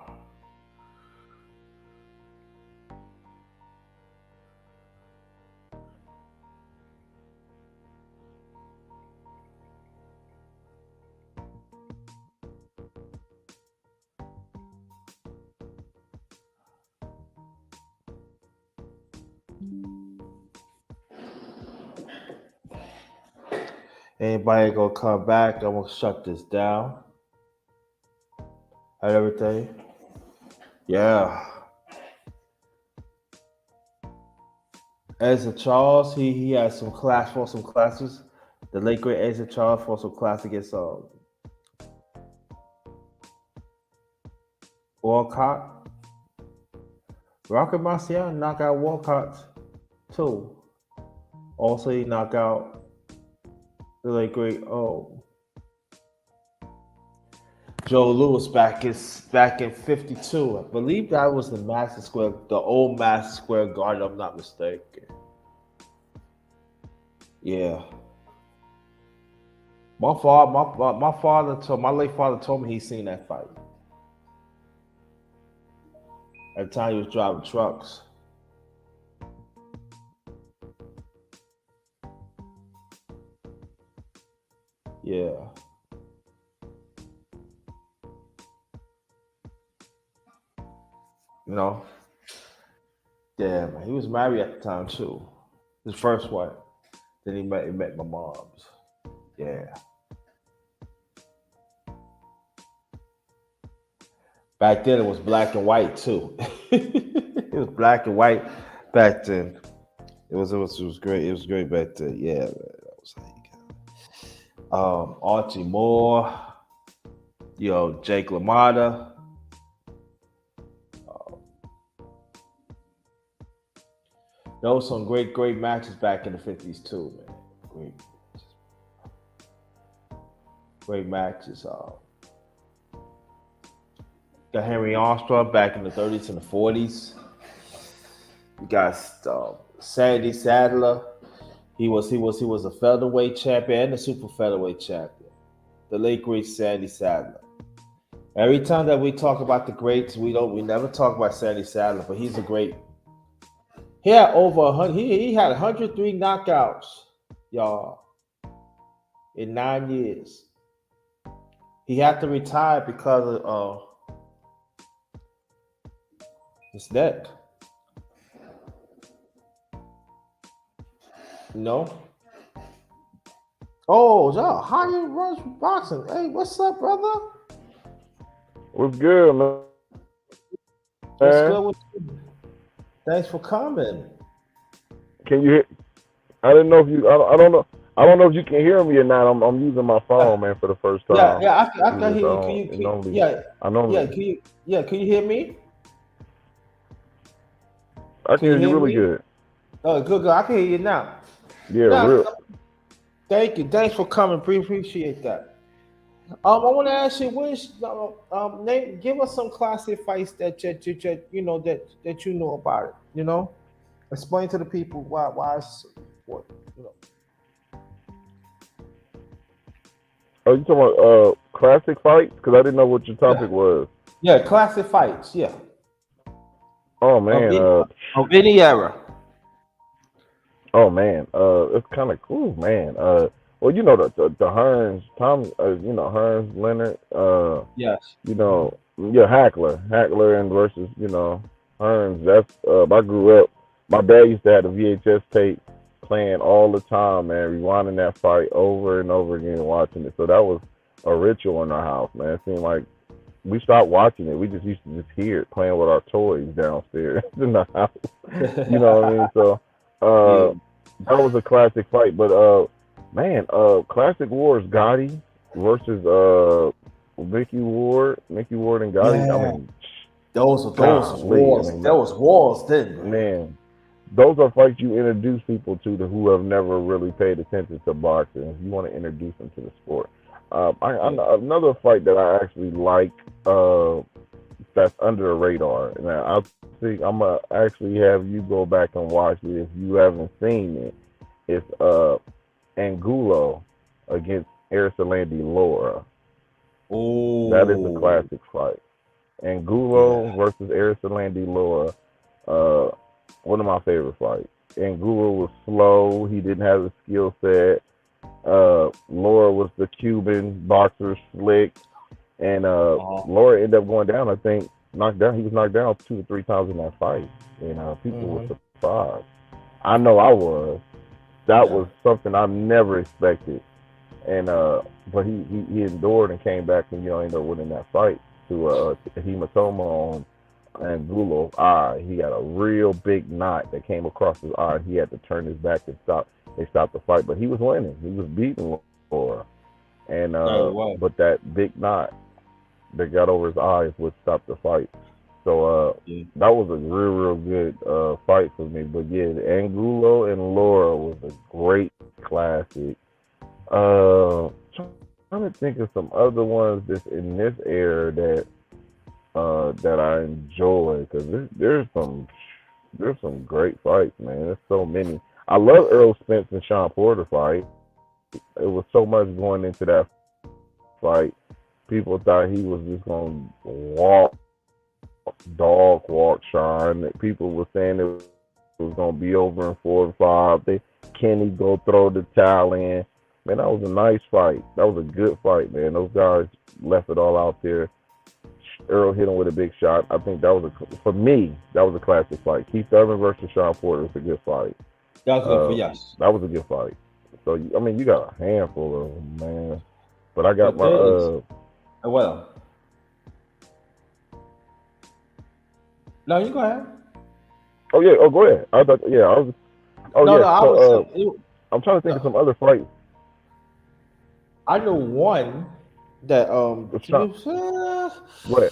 Anybody gonna come back? I'm gonna shut this down. Had everything? Yeah. Ezra Charles, he had some classes. The late great Ezra Charles for some class against Walcott. Rocket Marcial knocked out Walcott too. Also, he knocked out the late great Joe Louis back in '52. I believe that was the old Madison Square Garden. If I'm not mistaken. Yeah. My late father told me he seen that fight. At the time he was driving trucks. Yeah. You know? Yeah, man. He was married at the time too. His first wife. Then he met my mom's. Yeah. Back then it was black and white too. It was black and white back then. It was great. It was great back then. Yeah, man. That was how you got. Archie Moore, Jake LaMotta. There was some great matches back in the '50s too, man. Great matches. Got Henry Armstrong back in the '30s and the '40s. You got Sandy Sadler. He was a featherweight champion and a super featherweight champion. The late great Sandy Sadler. Every time that we talk about the greats, we never talk about Sandy Sadler, but he's a great. He had over 100. He had 103 knockouts, y'all, in 9 years. He had to retire because of his neck. Oh, y'all, how you run boxing? Hey, what's up, brother? What's good, man? What's good with you? Thanks for coming. Can you hear? I didn't know if you. I don't know. I don't know if you can hear me or not. I'm using my phone, man, for the first time. Yeah, I can hear you. Can you hear me? I can hear you really good. Oh, good. I can hear you now. Yeah, real. Thank you. Thanks for coming. Appreciate that. I want to ask you, give us some classic fights that you know about it. Explain to the people why what. Are you talking about classic fights? Because I didn't know what your topic was. Yeah, classic fights. Yeah. Oh man. Of any era. Oh man. It's kind of cool, man. Well, the Hearns, Hearns, Leonard. Yes. Hackler, and versus Hearns. That's I grew up. My dad used to have the VHS tape playing all the time, man, rewinding that fight over and over again, watching it. So that was a ritual in our house, man. It seemed like we stopped watching it. We just used to just hear it playing with our toys downstairs in the house. You know what I mean? So that was a classic fight. But classic wars, Gotti versus Mickey Ward and Gotti. Yeah. I mean, those wars. There was wars, didn't there? Man, those are fights you introduce people to who have never really paid attention to boxing. If you want to introduce them to the sport, another fight that I actually like that's under the radar. Now I think I'm gonna actually have you go back and watch it if you haven't seen it. It's Angulo against Aristotlandi Laura. That is a Oh, classic fight. yeah. Angulo versus Aristotlandi Laura. Uh, One of my favorite fights. Angulo was slow. He didn't have the skill set. Laura was the Cuban boxer, slick, and Uh-huh. Laura ended up going down. I think knocked down. He was knocked down 2 to 3 times in that fight, and people were Hmm. surprised. I know I was. That Yeah. was something I never expected, and but he endured and came back and ended up winning that fight to a hematoma on Angulo's eye. He got a real big knot that came across his eye. He had to turn his back and stop. They stopped the fight, but he was winning. He was beating Laura, and Yeah, it was. but that big knot that got over his eyes would stop the fight. So Yeah. that was a real good fight for me. But yeah, Angulo and Laura was a great classic. Trying to think of some other ones that's in this era that I enjoy because there's some great fights, man. There's so many. I love Earl Spence and Sean Porter fight. It was so much going into that fight. People thought he was just gonna dog walk Sean. People were saying it was gonna be over in 4 and 5. Kenny go throw the towel in. Man, that was a nice fight. That was a good fight, man. Those guys left it all out there. Earl hit him with a big shot. I think that was for me, that was a classic fight. Keith Thurman versus Sean Porter was a good fight. That was good for yes. That was a good fight. So I mean, you got a handful of them, man. But I got But my there is well. No, you go ahead. Oh yeah. Oh, go ahead. I thought. Yeah. I was. Oh No, yeah. no, I was So saying I'm trying to think of no, some other fights. I know one that Go ahead.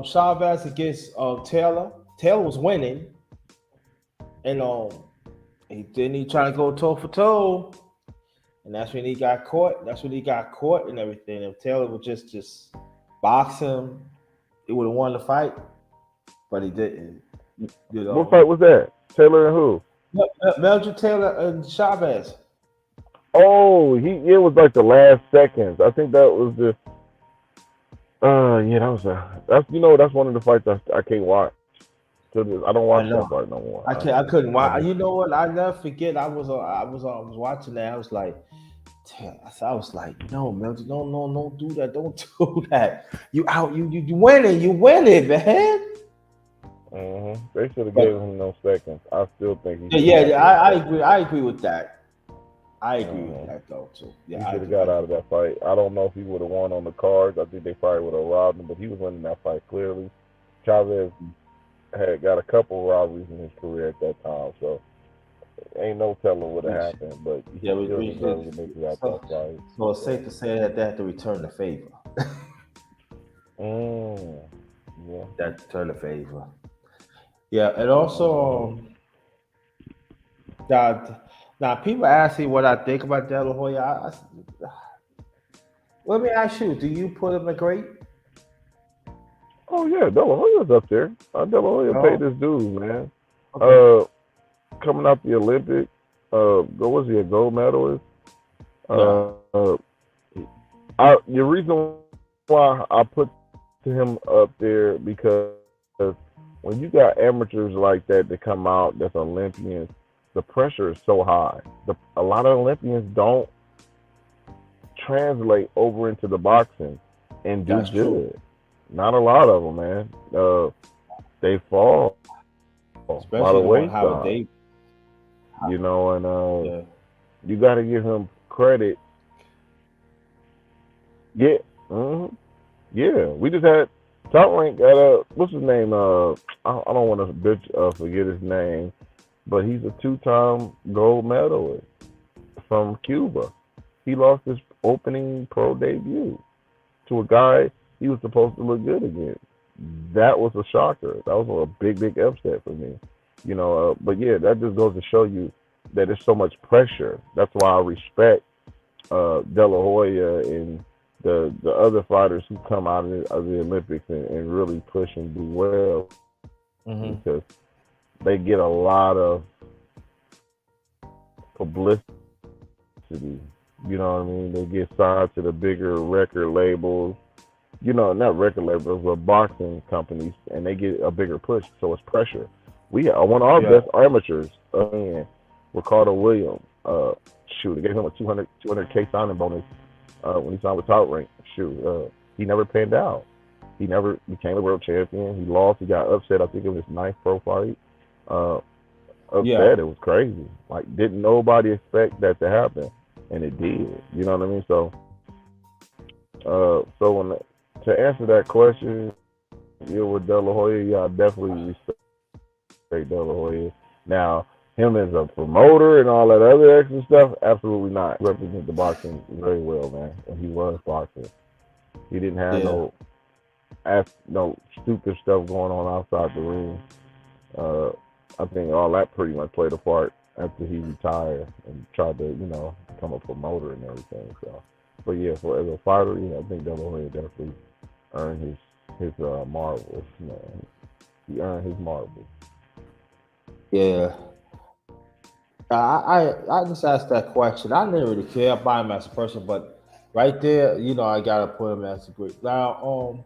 Chavez against Taylor. Taylor was winning, and he trying to go toe for toe, and that's when he got caught. That's when he got caught and everything. If Taylor would just box him, he would have won the fight, but he didn't. You What fight know, was that? Taylor and who? Meldrew Taylor and Chavez. Oh, it was like the last seconds. I think that was the. Yeah, that's one of the fights I can't watch. I don't I watch that know. fight no more. I can't. I couldn't. I Why? just You know what? I never forget. I was watching that. I was like, no, Mildred, no, no, don't do that. Don't do that. You out. You winning. You winning, man. They should have gave But him those seconds. I still think he yeah, should have yeah, got yeah. those I seconds. agree. I agree with that. I agree with hmm that though too. He Yeah, I should have do. got I out do. of that fight. I don't know if he would have won on the cards. I think they probably would have robbed him, but he was winning that fight clearly. Chavez had got a couple robberies in his career at that time, so ain't no telling what would have happened. But Yeah, he still deserves to make it out that so fight. so it's safe So, to say that they have to return the favor. mm, yeah. That return the favor. Yeah, and hmm also now people ask me what I think about De La Hoya. Let me ask you: do you put him a great? Oh yeah, De La Hoya's up there. De La Hoya paid No. his dues, man. Okay. Uh, Coming out the Olympics, was he a gold medalist? Yeah. Uh, the reason why I put him up there because when you got amateurs like that come out that's Olympians, the pressure is so high. A lot of Olympians don't translate over into the boxing and do That's true. good. Not a lot of them, man. They fall by the Especially the one Howard wayside, Davis. and Yeah. you got to give him credit. Yeah, hmm yeah. We just had Top Rank got what's his name? I don't want to forget his name, but he's a 2-time gold medalist from Cuba. He lost his opening pro debut to a guy he was supposed to look good against. That was a shocker. That was a big upset for me. But yeah, that just goes to show you that there's so much pressure. That's why I respect De La Hoya and the other fighters who come out of the Olympics and really push and do well Mm-hmm. because they get a lot of publicity. You know what I mean? They get signed to the bigger record labels. Not record labels, but boxing companies, and they get a bigger push. So it's pressure. We one of our Yeah. best amateurs, Ricardo Williams. They gave him a 200K signing bonus when he signed with Top Rank. He never panned out. He never became a world champion. He lost. He got upset. I think it was his ninth pro fight. Upset. It was crazy. Like, didn't nobody expect that to happen, and it did. You know what I mean? So to answer that question, with De La Hoya, I definitely respect De La Hoya. Now, him as a promoter and all that other extra stuff, absolutely not. He represents the boxing very well, man. And he was boxing. He didn't have no stupid stuff going on outside the ring. I think all that pretty much played a part after he retired and tried to, become a promoter and everything. So, but yeah, as a fighter, I think De La Hoya definitely earned his marbles. Man, he earned his marbles. Yeah. I just asked that question. I didn't really care about him as a person, but right there, I gotta put him as a great. Now,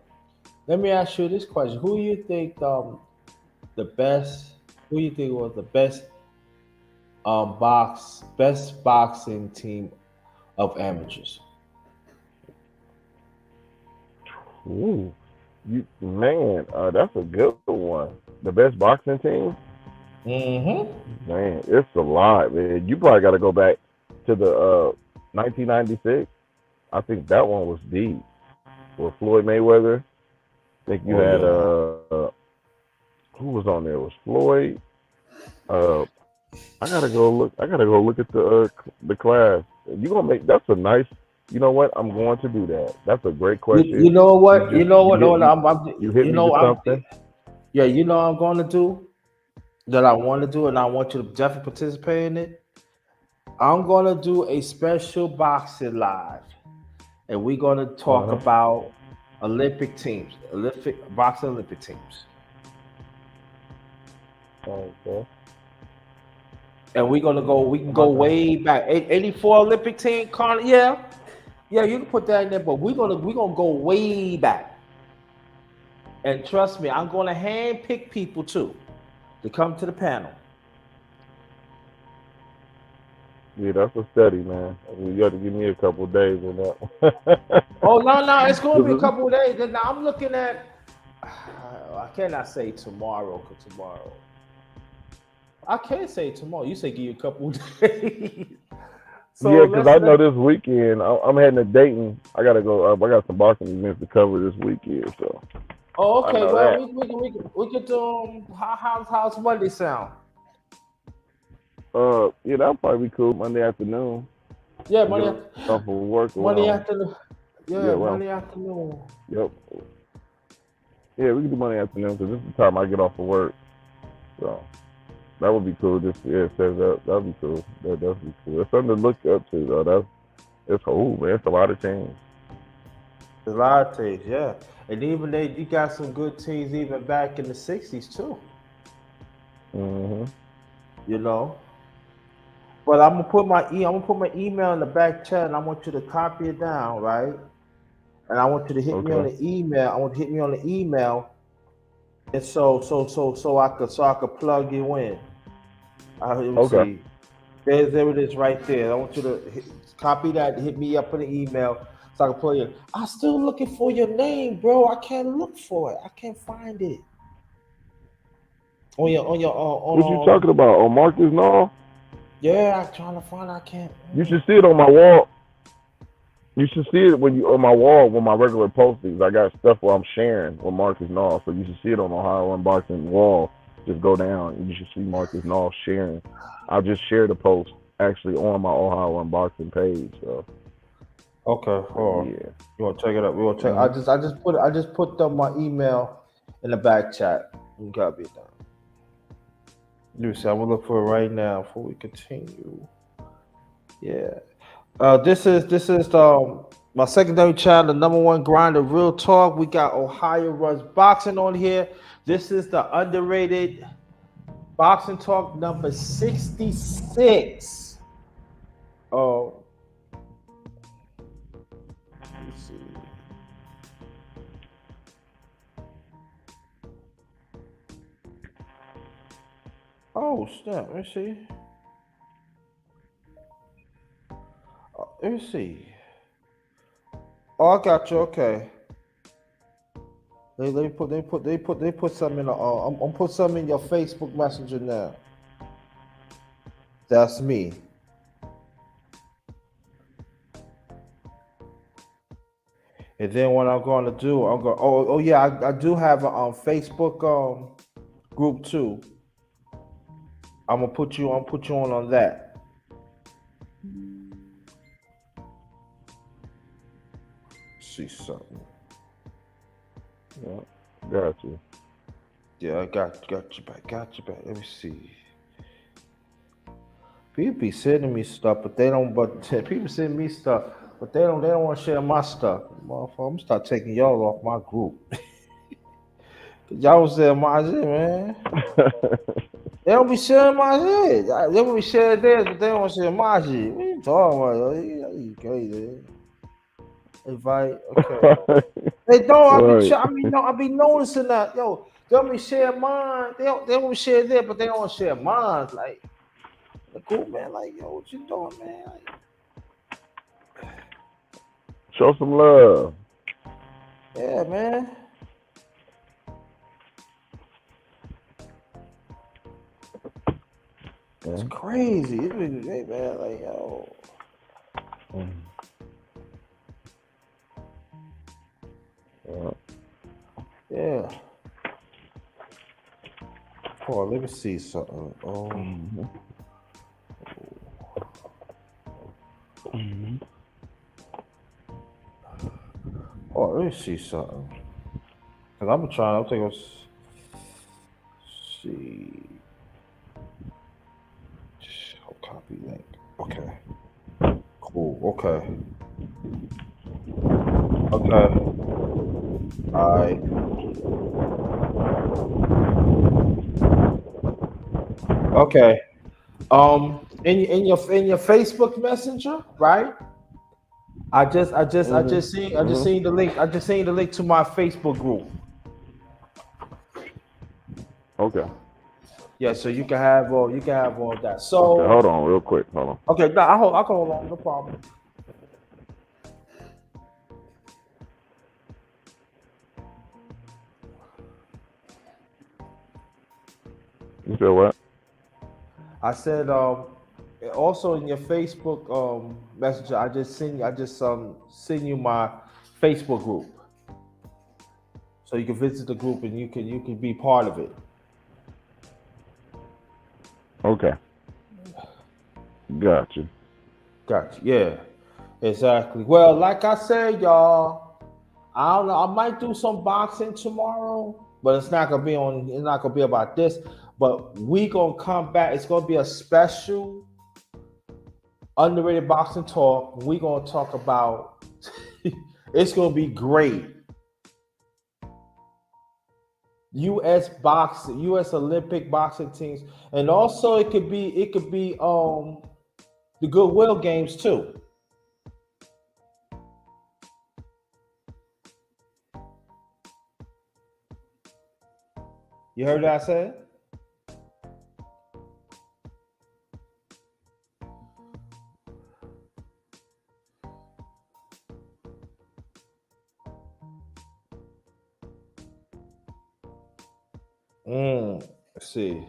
let me ask you this question: Who do you think the best? Who do you think was the best boxing team of amateurs? Ooh, that's a good one. The best boxing team? Mm-hmm. Man, it's a lot, man. You probably got to go back to the 1996. I think that one was deep. With Floyd Mayweather. I think you had who was on there? It was Floyd. I gotta go look. I gotta go look at the class. You gonna make that's a nice. You know what? I'm going to do that. That's a great question. You know what? You know what? No, You hit me with something. Yeah, I'm going to do that. I want to do, and I want you to definitely participate in it. I'm going to do a special boxing live, and we're going to talk about Olympic teams, boxing Olympic teams. Okay. And we're gonna go. We can go way back. 84 Olympic team, Carl. Yeah, you can put that in there. But we're gonna go way back. And trust me, I'm gonna hand pick people too to come to the panel. Yeah, that's a study, man. You got to give me a couple of days on that. Oh no, it's gonna be a couple of days. Now I'm looking at. I cannot say tomorrow because tomorrow. I can't say tomorrow. You say give you a couple of days. So yeah, because I know this weekend I'm heading to Dayton. I gotta go. I got some boxing events to cover this weekend. So. Oh, okay. Well, we could do. How's Monday sound? Yeah, that'll probably be cool. Monday afternoon. Yeah, Monday. Off of work. Monday afternoon. Yeah, Monday afternoon. Yep. Yeah, we can do Monday afternoon because this is the time I get off of work. So that would be cool. Just set it up. That'd be cool. That'd be cool. It's something to look up to though. It's man. It's a lot of teams. A lot of teams, yeah. And even you got some good teams even back in the '60s too. Mm-hmm. But I'm gonna put my email in the back chat, and I want you to copy it down, right? And I want you to hit me on the email. I want you to hit me on the email, and so I could plug you in. Let me see. There it is, right there. I want you to copy that. Hit me up in the email. So I can plug you. I'm still looking for your name, bro. I can't look for it. I can't find it. On your what you talking about? On Marcus Nall? Yeah, I'm trying to find. I can't. You should see it on my wall. You should see it on my wall with my regular postings. I got stuff where I'm sharing with Marcus Nall, so you should see it on the Ohio Unboxing wall. Just go down, and you should see Marcus Nall sharing. I'll just share the post actually on my Ohio Unboxing page. So. Okay, hold on. Yeah. You want to check it up? We want to check. Mm-hmm. I just put my email in the back chat. You copy it down. Let me see. I'm gonna look for it right now before we continue. Yeah. This is my secondary channel, the number one grinder, real talk. We got Ohio Runs Boxing on here. This is the underrated boxing talk number 66. Oh, let me see. Oh snap! Let me see. Let me see. Oh, I got you. Okay. They put something in the. I'm put something in your Facebook Messenger now. That's me. And then what I'm going to do, I'm going. Oh yeah, I do have a Facebook group too. I'm gonna put you. I'm put you on that. See something. Yeah, got you. Yeah, I got you back. Got you back. Let me see. People be sending me stuff, but they don't. But people send me stuff, but they don't. They don't want to share my stuff. Motherfucker, I'm gonna start taking y'all off my group. Y'all was there, my shit, man. They don't be sharing my shit. They don't be sharing theirs, but they don't want to share my shit. What you talking about? Yo? You crazy? Invite. Okay. They don't. Right. I be noticing that. Yo, they don't be sharing mine. They don't share there, but they don't want to share mine. Like, cool, man. Like, yo, what you doing, man? Like, Show some love. yeah, man. It's Yeah. crazy. It be, hey, man, like, yo. Yeah. Yeah. Hold on, let me see something. Oh. Mm-hmm. Mm-hmm. Oh, let me see something. Cause I'm trying. I'm thinking. See. Oh, copy link. Okay. Cool. Okay. Okay. All right. Okay. In your Facebook Messenger, right? I just Mm-hmm. seen the link. I just seen the link to my Facebook group. Okay. Yeah, so you can have all that. Okay. So Hold on, real quick. Hold on. okay, no, I can hold on, no problem. You said what? I said also in your Facebook messenger, I just send you my Facebook group. So you can visit the group and you can be part of it. Okay. Got you. Gotcha. Yeah. Exactly. Well, like I said, y'all, I don't know. I might do some boxing tomorrow, but it's not gonna be on. It's not gonna be about this. But we gonna come back. It's gonna be a special underrated boxing talk. We gonna talk about. It's gonna be great. U.S. boxing, U.S. Olympic boxing teams, and also it could be the Goodwill Games too. You heard what I said? Let's see.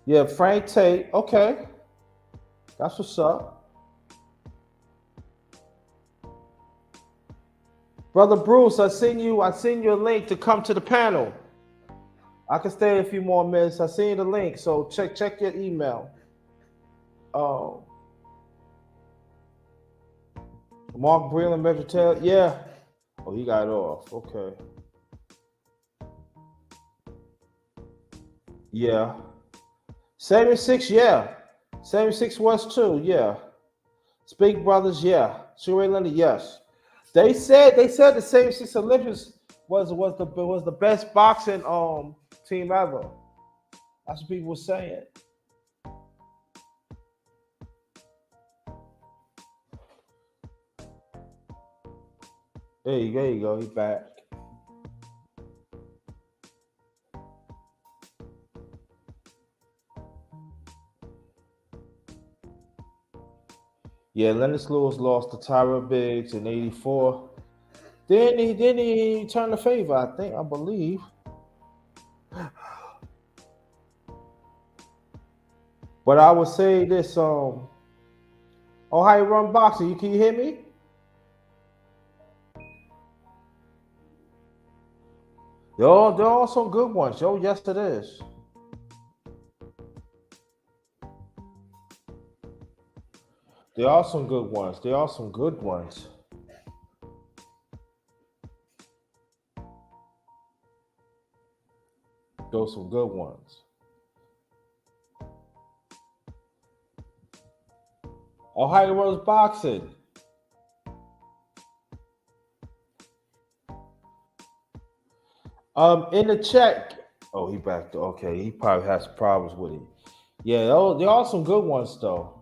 Yeah, Frank Tate. Okay, that's what's up, brother Bruce. I seen you a link to come to the panel. I can stay a few more minutes. I seen the link, so check your email. Oh, Mark Breland, Vegetal. Yeah. Oh, he got off. Okay. Yeah. 76, yeah. 76 was too, yeah. Speak Brothers, yeah. Sherry Leonard, yes. They said the 76 Olympians was the best boxing team ever. That's what people were saying. There you go. He's back. Yeah, Lennox Lewis lost to Tyra Biggs in '84. Then he turned the favor, I believe. But I would say this, Ohio Run Boxing, can you hear me? There are some good ones, yo. Yes, it is. There are some good ones. There are some good ones. Those some good ones. Ohio Rose Boxing. In the check. Oh, he back. Okay, he probably has problems with it. Yeah, there are some good ones though.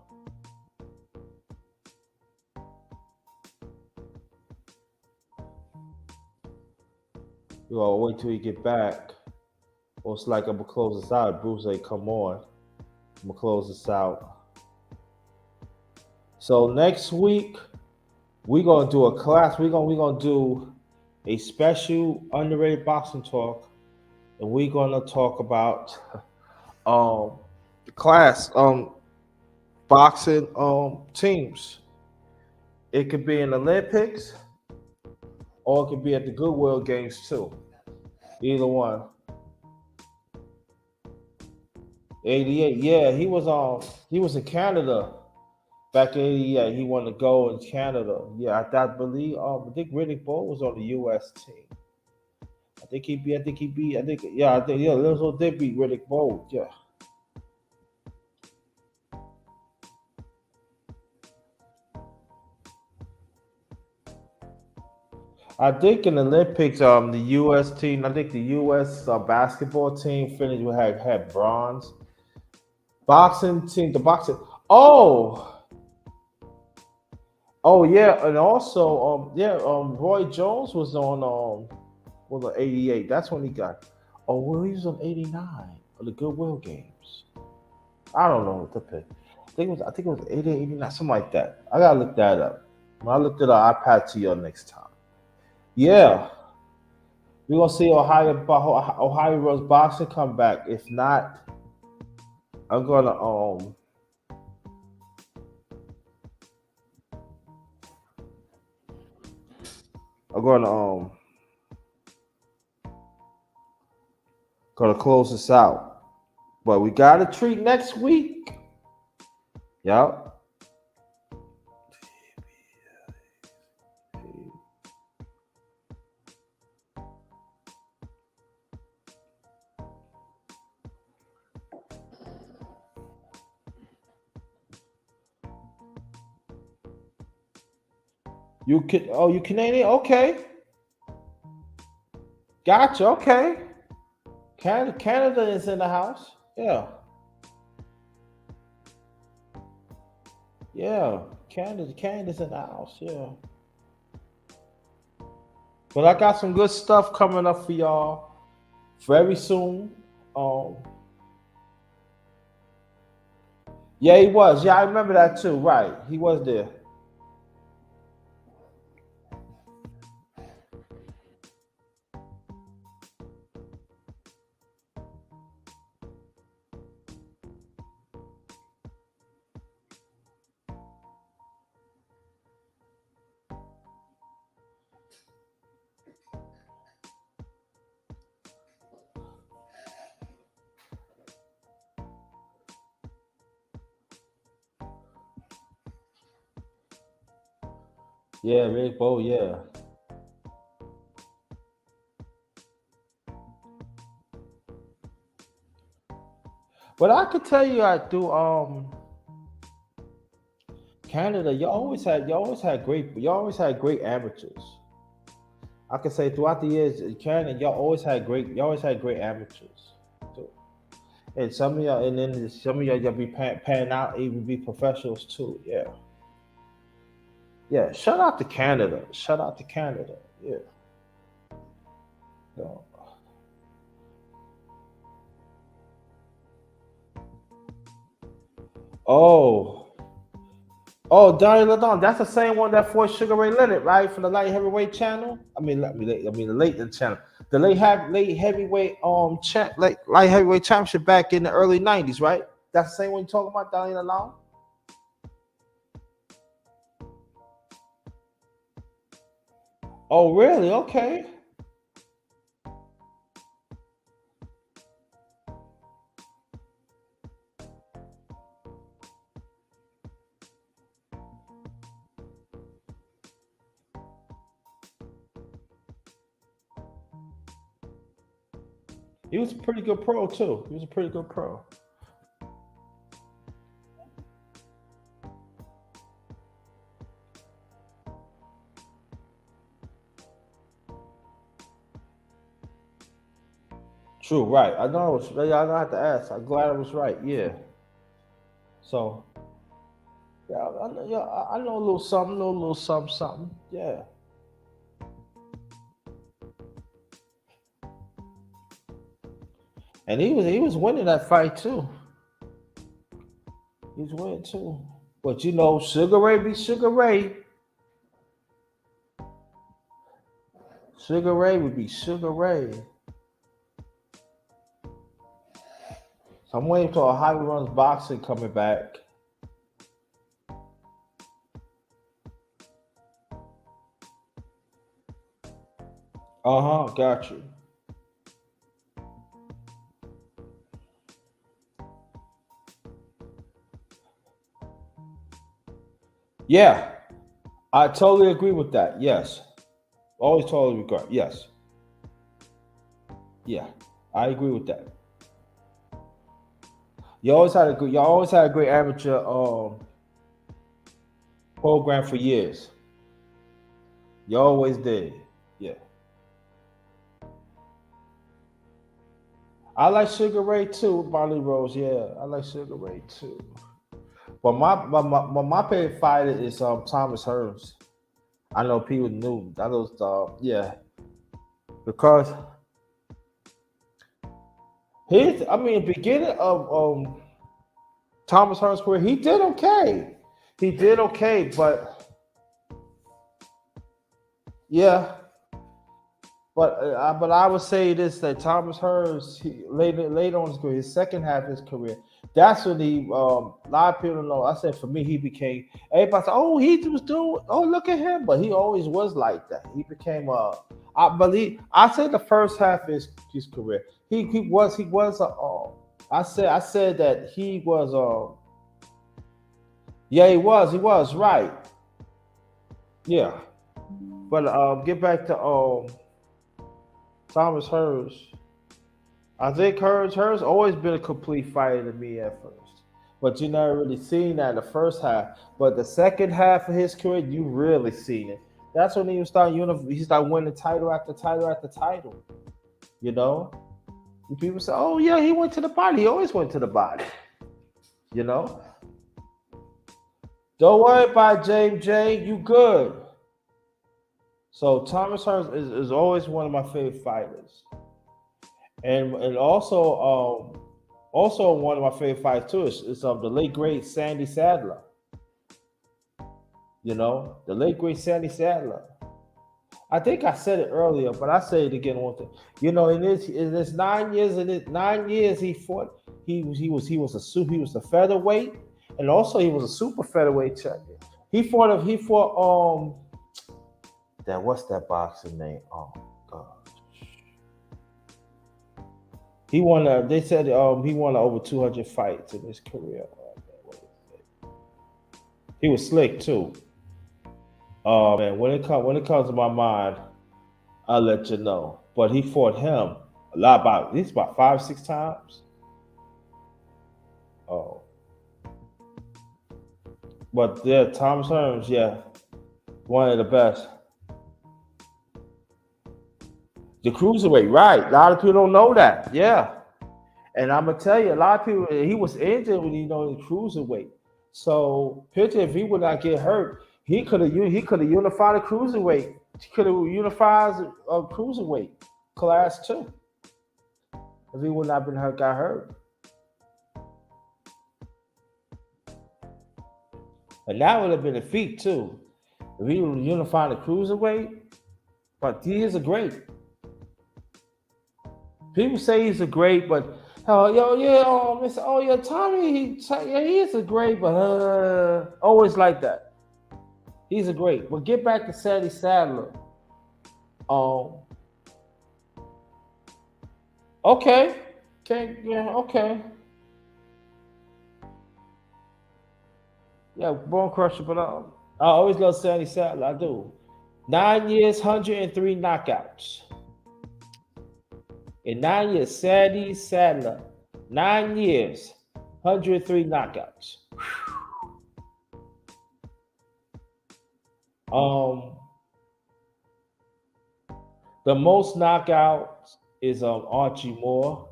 You know, wait till he get back. Most like I'm gonna close this out. Bruce, say, come on. I'm gonna close this out. So next week we're gonna do a class. We're gonna do a special underrated boxing talk, and we're gonna talk about um the class boxing teams. It could be in the Olympics or it could be at the Goodwill Games too. Either one. 88. Yeah, he was in Canada back in '88. He wanted to go in Canada. Yeah, I believe I think Riddick Bowe was on the US team. I think Lizzo did beat Riddick Bowe. Yeah. I think in the Olympics, the U.S. team, I think the U.S. Basketball team finished with had bronze. Boxing team, the boxing. Oh, oh yeah, and also Roy Jones was on '88. That's when he got. Oh, well, he was on '89 of the Goodwill Games. I don't know what to pick. I think it was '88, '89, something like that. I gotta look that up. When I looked it up, I'll pass to you next time. Yeah, we're gonna see Ohio Rose boxing come back. If not, I'm gonna I'm gonna close this out. But we got a treat next week. Yup. You Canadian? Okay. Gotcha. Okay. Canada is in the house. Yeah. Yeah. Canada's in the house. Yeah. But I got some good stuff coming up for y'all very soon. Um, yeah, he was. Yeah, I remember that too. Right, he was there. Yeah, Rick Bo. Yeah, But I could tell you, I do. Canada, you always had great amateurs. I could say throughout the years, in Canada, you always had great amateurs. Too. And some of y'all, and then some of y'all be panning out, even be professionals too. Yeah, yeah. Shout out to Canada. Shout out to Canada. Yeah. So, oh, oh, Donnie Ladon. That's the same one that fought Sugar Ray Leonard, right? For the light heavyweight channel. The late channel. The late heavyweight light heavyweight championship back in the early '90s, right? That's the same one you talking about, Donnie Ladon. Oh, really? Okay. He was a pretty good pro too. He was a pretty good pro. True, right. I know I was. Yeah, I don't have to ask. I'm glad I was right. Yeah. So, I know a little something, know a little something, something. Yeah. And he was winning that fight too. He was winning too. But you know, Sugar Ray be Sugar Ray. Sugar Ray would be Sugar Ray. So I'm waiting for a Highway Runs Boxing coming back. Uh-huh, got you. Yeah, I totally agree with that. Yes. Always totally agree. Yes. Yeah. I agree with that. You always had a great amateur program for years. You always did. Yeah. I like Sugar Ray too, Marley Rose. Yeah, I like Sugar Ray too. But my favorite fighter is Thomas Hearns. I know people knew that was yeah, because beginning of Thomas Hearns' career, he did okay. He did okay, but yeah, but I would say this, that Thomas Hearns later on in his career, his second half of his career, that's when he a lot of people don't know. I said for me, he became, everybody said, oh, he was doing, oh, look at him, but he always was like that. He became I believe, I said the first half of his career, he was I said that he was yeah, he was right. Yeah, but get back to Thomas Hearns. I think Hearns always been a complete fighter to me at first, but you never really seen that in the first half. But the second half of his career, you really seen it. That's when he started winning title after title after title. You know, and people say, "Oh yeah, he went to the body. He always went to the body." You know, don't worry about James J. You good. So Thomas Hearns is always one of my favorite fighters, and also one of my favorite fights too is the late great Sandy Sadler. You know, the late great Sandy Sadler. I think I said it earlier, but I say it again one thing. You know, in his 9 years, he fought. He was a featherweight, and also he was a super featherweight champion. He fought that, what's that boxing name? Oh God. He won. They said he won over 200 fights in his career. He was slick too. Oh man, when it comes to my mind, I'll let you know. But he fought him a lot, about at least about 5 6 times. Oh, but yeah, Thomas Hearns, yeah, one of the best. The cruiserweight, right? A lot of people don't know that. Yeah, and I'm gonna tell you, a lot of people. He was injured when in the cruiserweight. So picture if he would not get hurt, he could have unified the cruiserweight. He could have unified a cruiserweight class too. If he would not been hurt, got hurt, and that would have been a feat too. If he would unify the cruiserweight, but he is a great. People say he's a great, but Tommy, yeah, he is a great, but always like that. He's a great. But get back to Sadie Sadler. Um, okay, okay, yeah, Bone Crusher, but I always love Sadie Sadler. I do. 9 years, 103 knockouts. In 9 years, Sadie Sadler, 9 years, 103 knockouts. Um, the most knockouts is Archie Moore.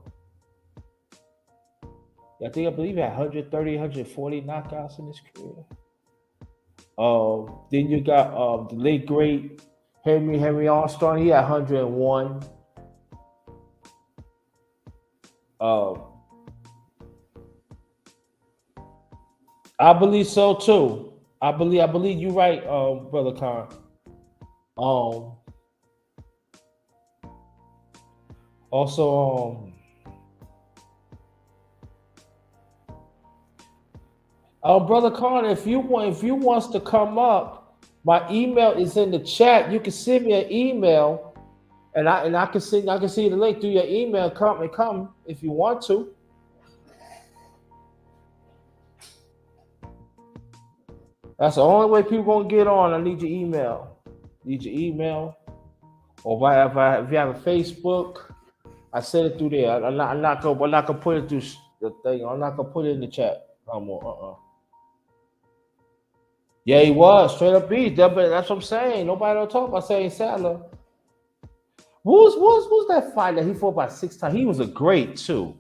I believe he had 130, 140 knockouts in his career. Then you got the late great Henry Armstrong. He had 101. I believe so too. I believe you're right, Brother Khan. Also, Brother Khan, if you wants to come up, my email is in the chat. You can send me an email, and I can send you the link through your email. Come if you want to. That's the only way people gonna get on. I need your email. Or if you have a Facebook, I send it through there. I'm not gonna put it through the thing. I'm not gonna put it in the chat. No more. Yeah, he was straight up beat. That's what I'm saying. Nobody don't talk about Sadie Sadler. Who's that fight that he fought by 6 times? He was a great too.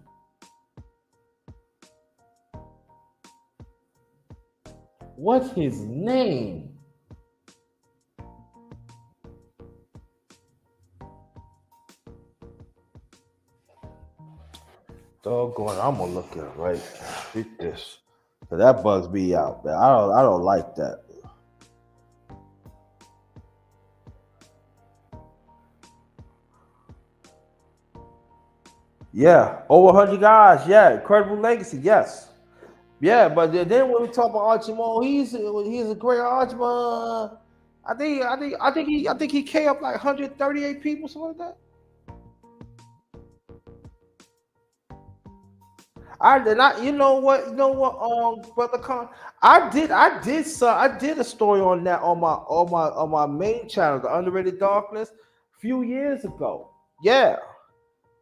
What's his name? Doggone, I'm gonna look at it right. Beat this. But that bugs me out, man. I don't like that. Yeah, over 100 guys. Yeah, incredible legacy. Yes. Yeah, but then when we talk about Archie Moore, he's a great Archman. I think he K up like 138 people, something like that. You know what, Brother Khan, I did a story on that on my main channel, the Underrated Darkness, a few years ago. Yeah,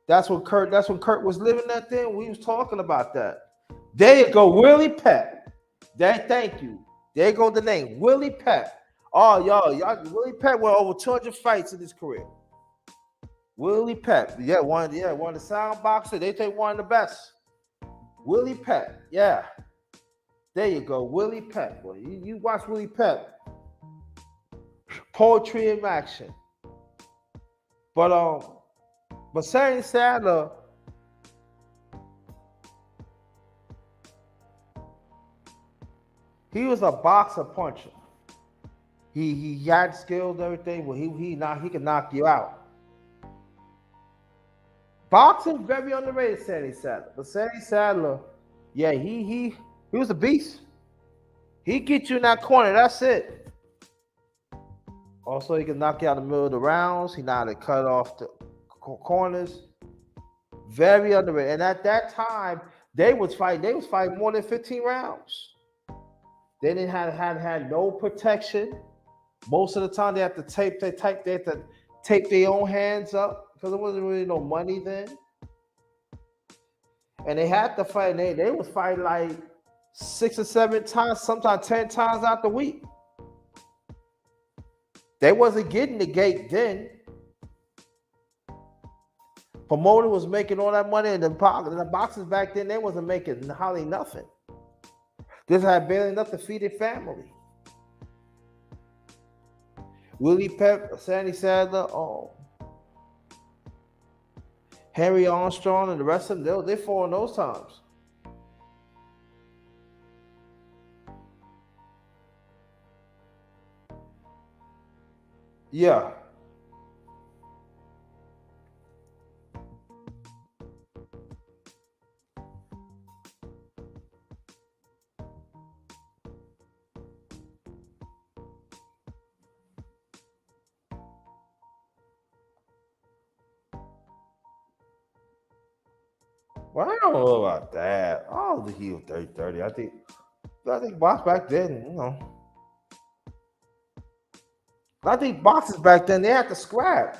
that's when Kurt was living that thing. We was talking about that. There you go, Willie Pep. Thank you. There you go, the name Willie Pep. Oh, y'all, Willie Pep won over 200 fights in his career. Willie Pep, one of the sound boxers. They think one of the best. Willie Pep, yeah. There you go, Willie Pep. Boy, you watch Willie Pep. Poetry in action. But Sadie Sadler, he was a boxer puncher. He had skills and everything, but he could knock you out. Boxing very underrated, Sadie Sadler. But Sadie Sadler, yeah, he was a beast. He get you in that corner. That's it. Also, he can knock you out in the middle of the rounds. He know how to cut off the corners. Very underrated. And at that time, they was fighting more than 15 rounds. They didn't have no protection. Most of the time, they had to tape their own hands up because there wasn't really no money then. and they had to fight. They was fighting like 6 or 7 times, sometimes 10 times out the week. They wasn't getting the gate then. Promoter was making all that money, and the boxers back then they wasn't making hardly nothing. Just had barely enough to feed their family. Willie Pep, Sandy Sadler, Henry Armstrong, and the rest of them, they fought in those times. Yeah. Well, I don't know about that. I don't think he was 30-30. I think box back then, I think boxers back then they had to scrap.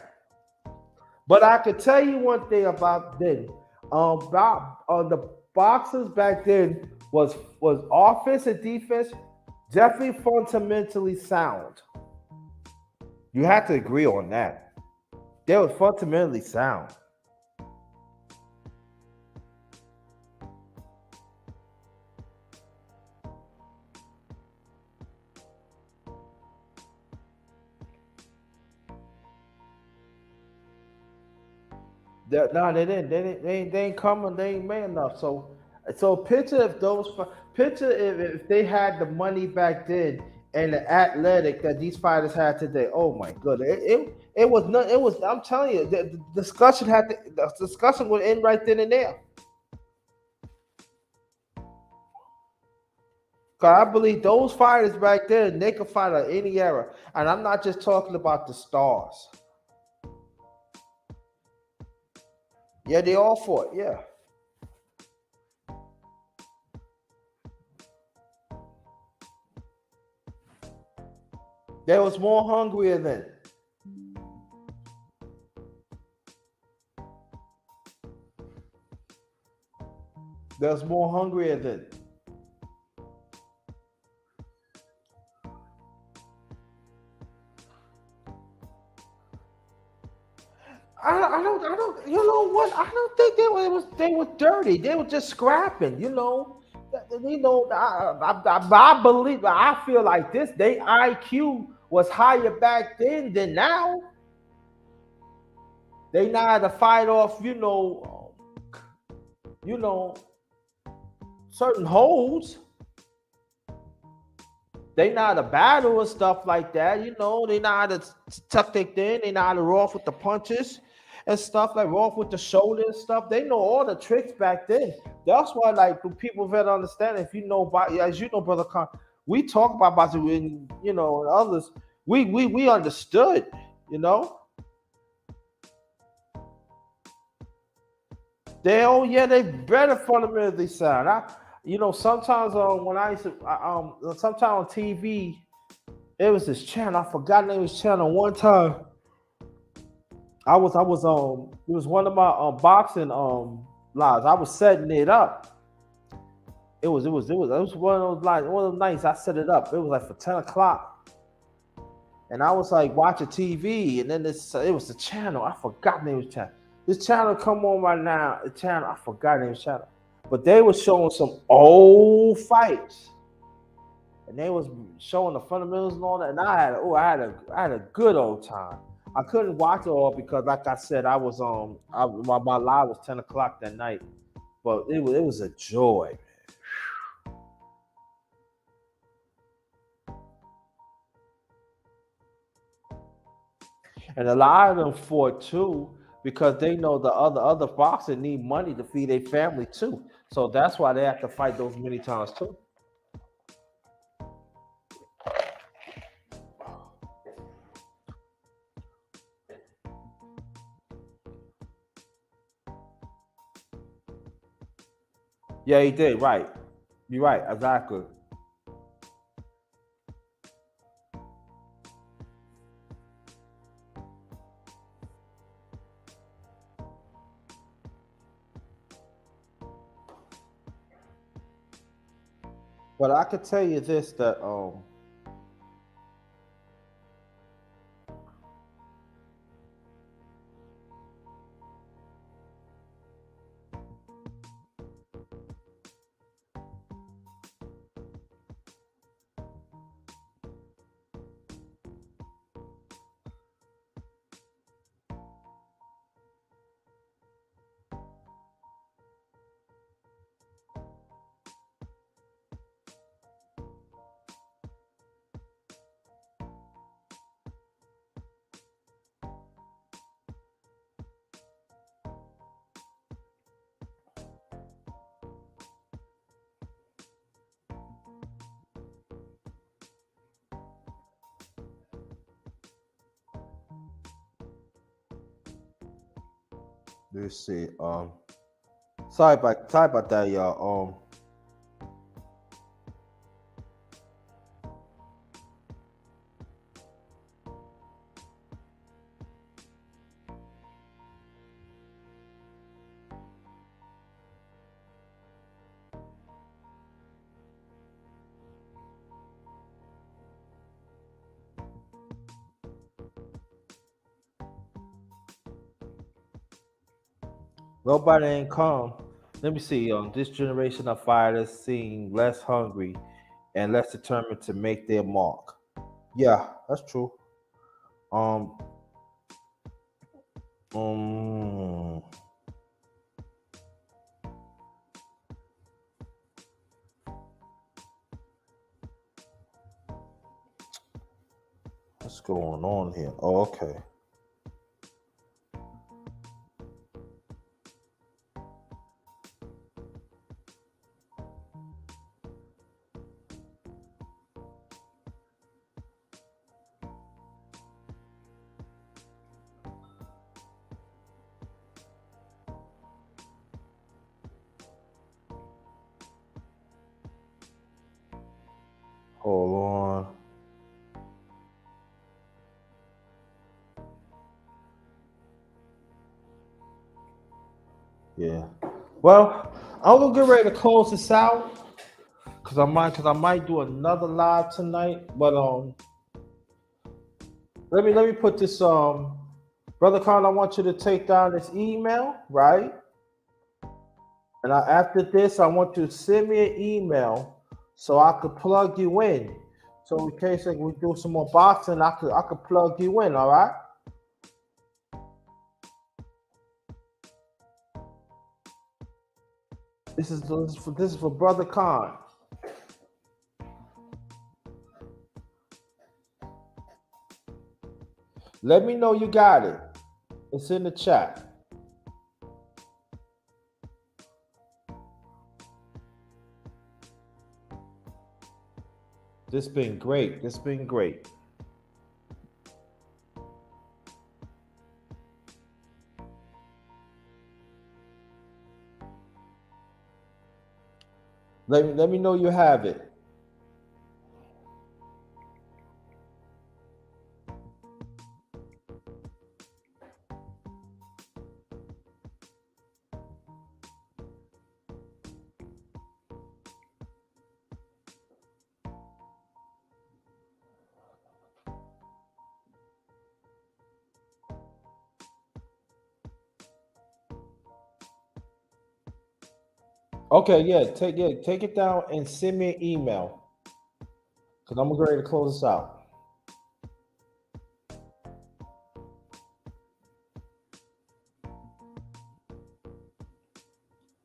But I could tell you one thing about then. The boxers back then was offense and defense definitely fundamentally sound. You have to agree on that. They were fundamentally sound. No, they didn't. They ain't coming. They ain't made enough. So picture if they had the money back then and the athletic that these fighters had today. Oh my goodness, it was not. It was. I'm telling you, the discussion would end right then and there. Cause I believe those fighters back then they could fight at any era, and I'm not just talking about the stars. Yeah, they all fought. Yeah. They was more hungrier then. They was more hungrier then. I don't. You know what? I don't think they were dirty. They were just scrapping. I believe. I feel like this. They IQ was higher back then than now. They know how to fight off. You know, certain holds. They know how to battle and stuff like that. They know how to tuck their thing. They know how to roll off with the punches and stuff, like roll off with the shoulder and stuff. They know all the tricks back then. That's why, like, people better understand. If you know, as you know, brother Khan, we talk about boxing, and and others. We understood. They better fundamentally sound. Sometimes when I used to, sometimes on TV, it was this channel. I forgot the name of this channel. One time, it was one of my boxing lives. I was setting it up. It was one of those lives. One of those nights I set it up. It was like for 10 o'clock, and I was like watching TV, and then it was the channel. I forgot the name of the channel. This channel come on right now. The channel, I forgot the name of the channel. But they were showing some old fights, and they was showing the fundamentals and all that. And I had a good old time. I couldn't watch it all because, like I said, I was my live was 10 o'clock that night. But it was a joy. And a lot of them fought too because they know the other boxers need money to feed their family too. So that's why they have to fight those many times too. Yeah, he did. Right. You're right. Exactly. But I could tell you this that let's see. Sorry about that, y'all. Nobody ain't come. Let me see. This generation of fighters seem less hungry and less determined to make their mark. Yeah, that's true. Um, um, what's going on here? Oh, okay. Hold on. Yeah. Well, I'm gonna get ready to close this out because I might do another live tonight. But let me put this brother Khan. I want you to take down this email, right? And after this, I want you to send me an email so I could plug you in. So in case like, we do some more boxing, I could plug you in. All right. This is for brother Khan. Let me know you got it. It's in the chat. This been great. This been great. Let me know you have it. Okay, take it down and send me an email because I'm ready to close this out.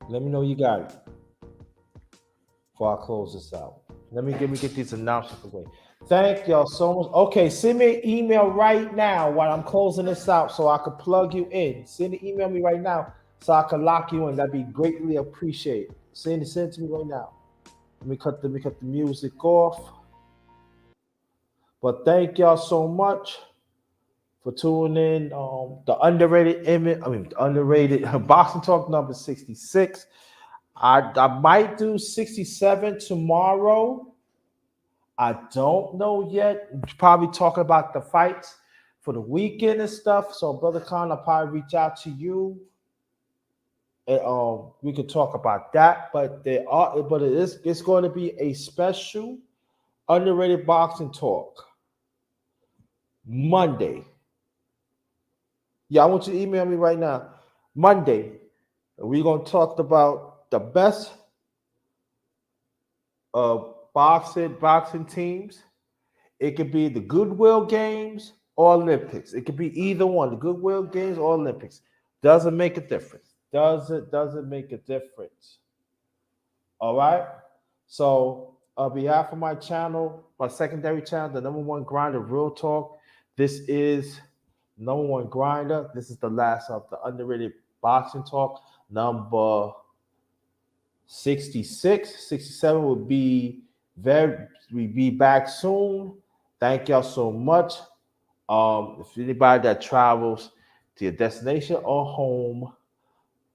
Let me know you got it before I close this out. Let me get these announcements away. Thank y'all so much. Okay, send me an email right now while I'm closing this out so I can plug you in. Send an email me right now so I can lock you in. That'd be greatly appreciated. Send it to me right now. Let me cut the music off. But thank y'all so much for tuning in. The underrated image, the underrated boxing talk number 66. I might do 67 tomorrow. I don't know yet. Probably talking about the fights for the weekend and stuff. So, Brother Khan, I'll probably reach out to you And, we could talk about that, but it's going to be a special underrated boxing talk Monday. Yeah, I want you to email me right now. Monday, we're going to talk about the best boxing teams. It could be the Goodwill Games or Olympics. It could be either one, the Goodwill Games or Olympics. Doesn't make a difference. Doesn't make a difference. All right. So, on behalf of my channel, my secondary channel, the number one grinder, Real Talk. This is number one grinder. This is the last of the underrated boxing talk. Number 66, 67 will be we be back soon. Thank y'all so much. If anybody that travels to your destination or home,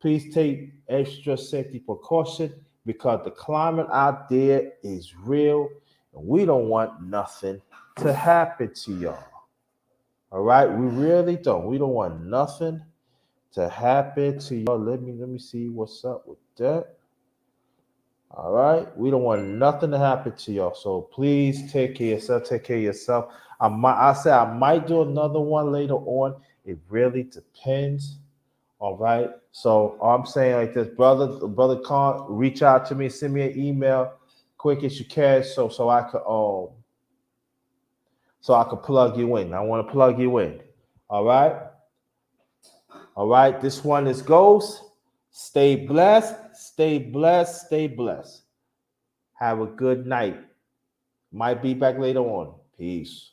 please take extra safety precaution because the climate out there is real and we don't want nothing to happen to y'all. All right, we really don't. We don't want nothing to happen to y'all. Let me see what's up with that. All right, we don't want nothing to happen to y'all. So please take care of yourself. Take care of yourself. I might do another one later on. It really depends. All right. So I'm saying like this, brother Khan, reach out to me, send me an email, quick as you can, so I could plug you in. I want to plug you in. All right. All right. This one is Ghost. Stay blessed. Stay blessed. Stay blessed. Have a good night. Might be back later on. Peace.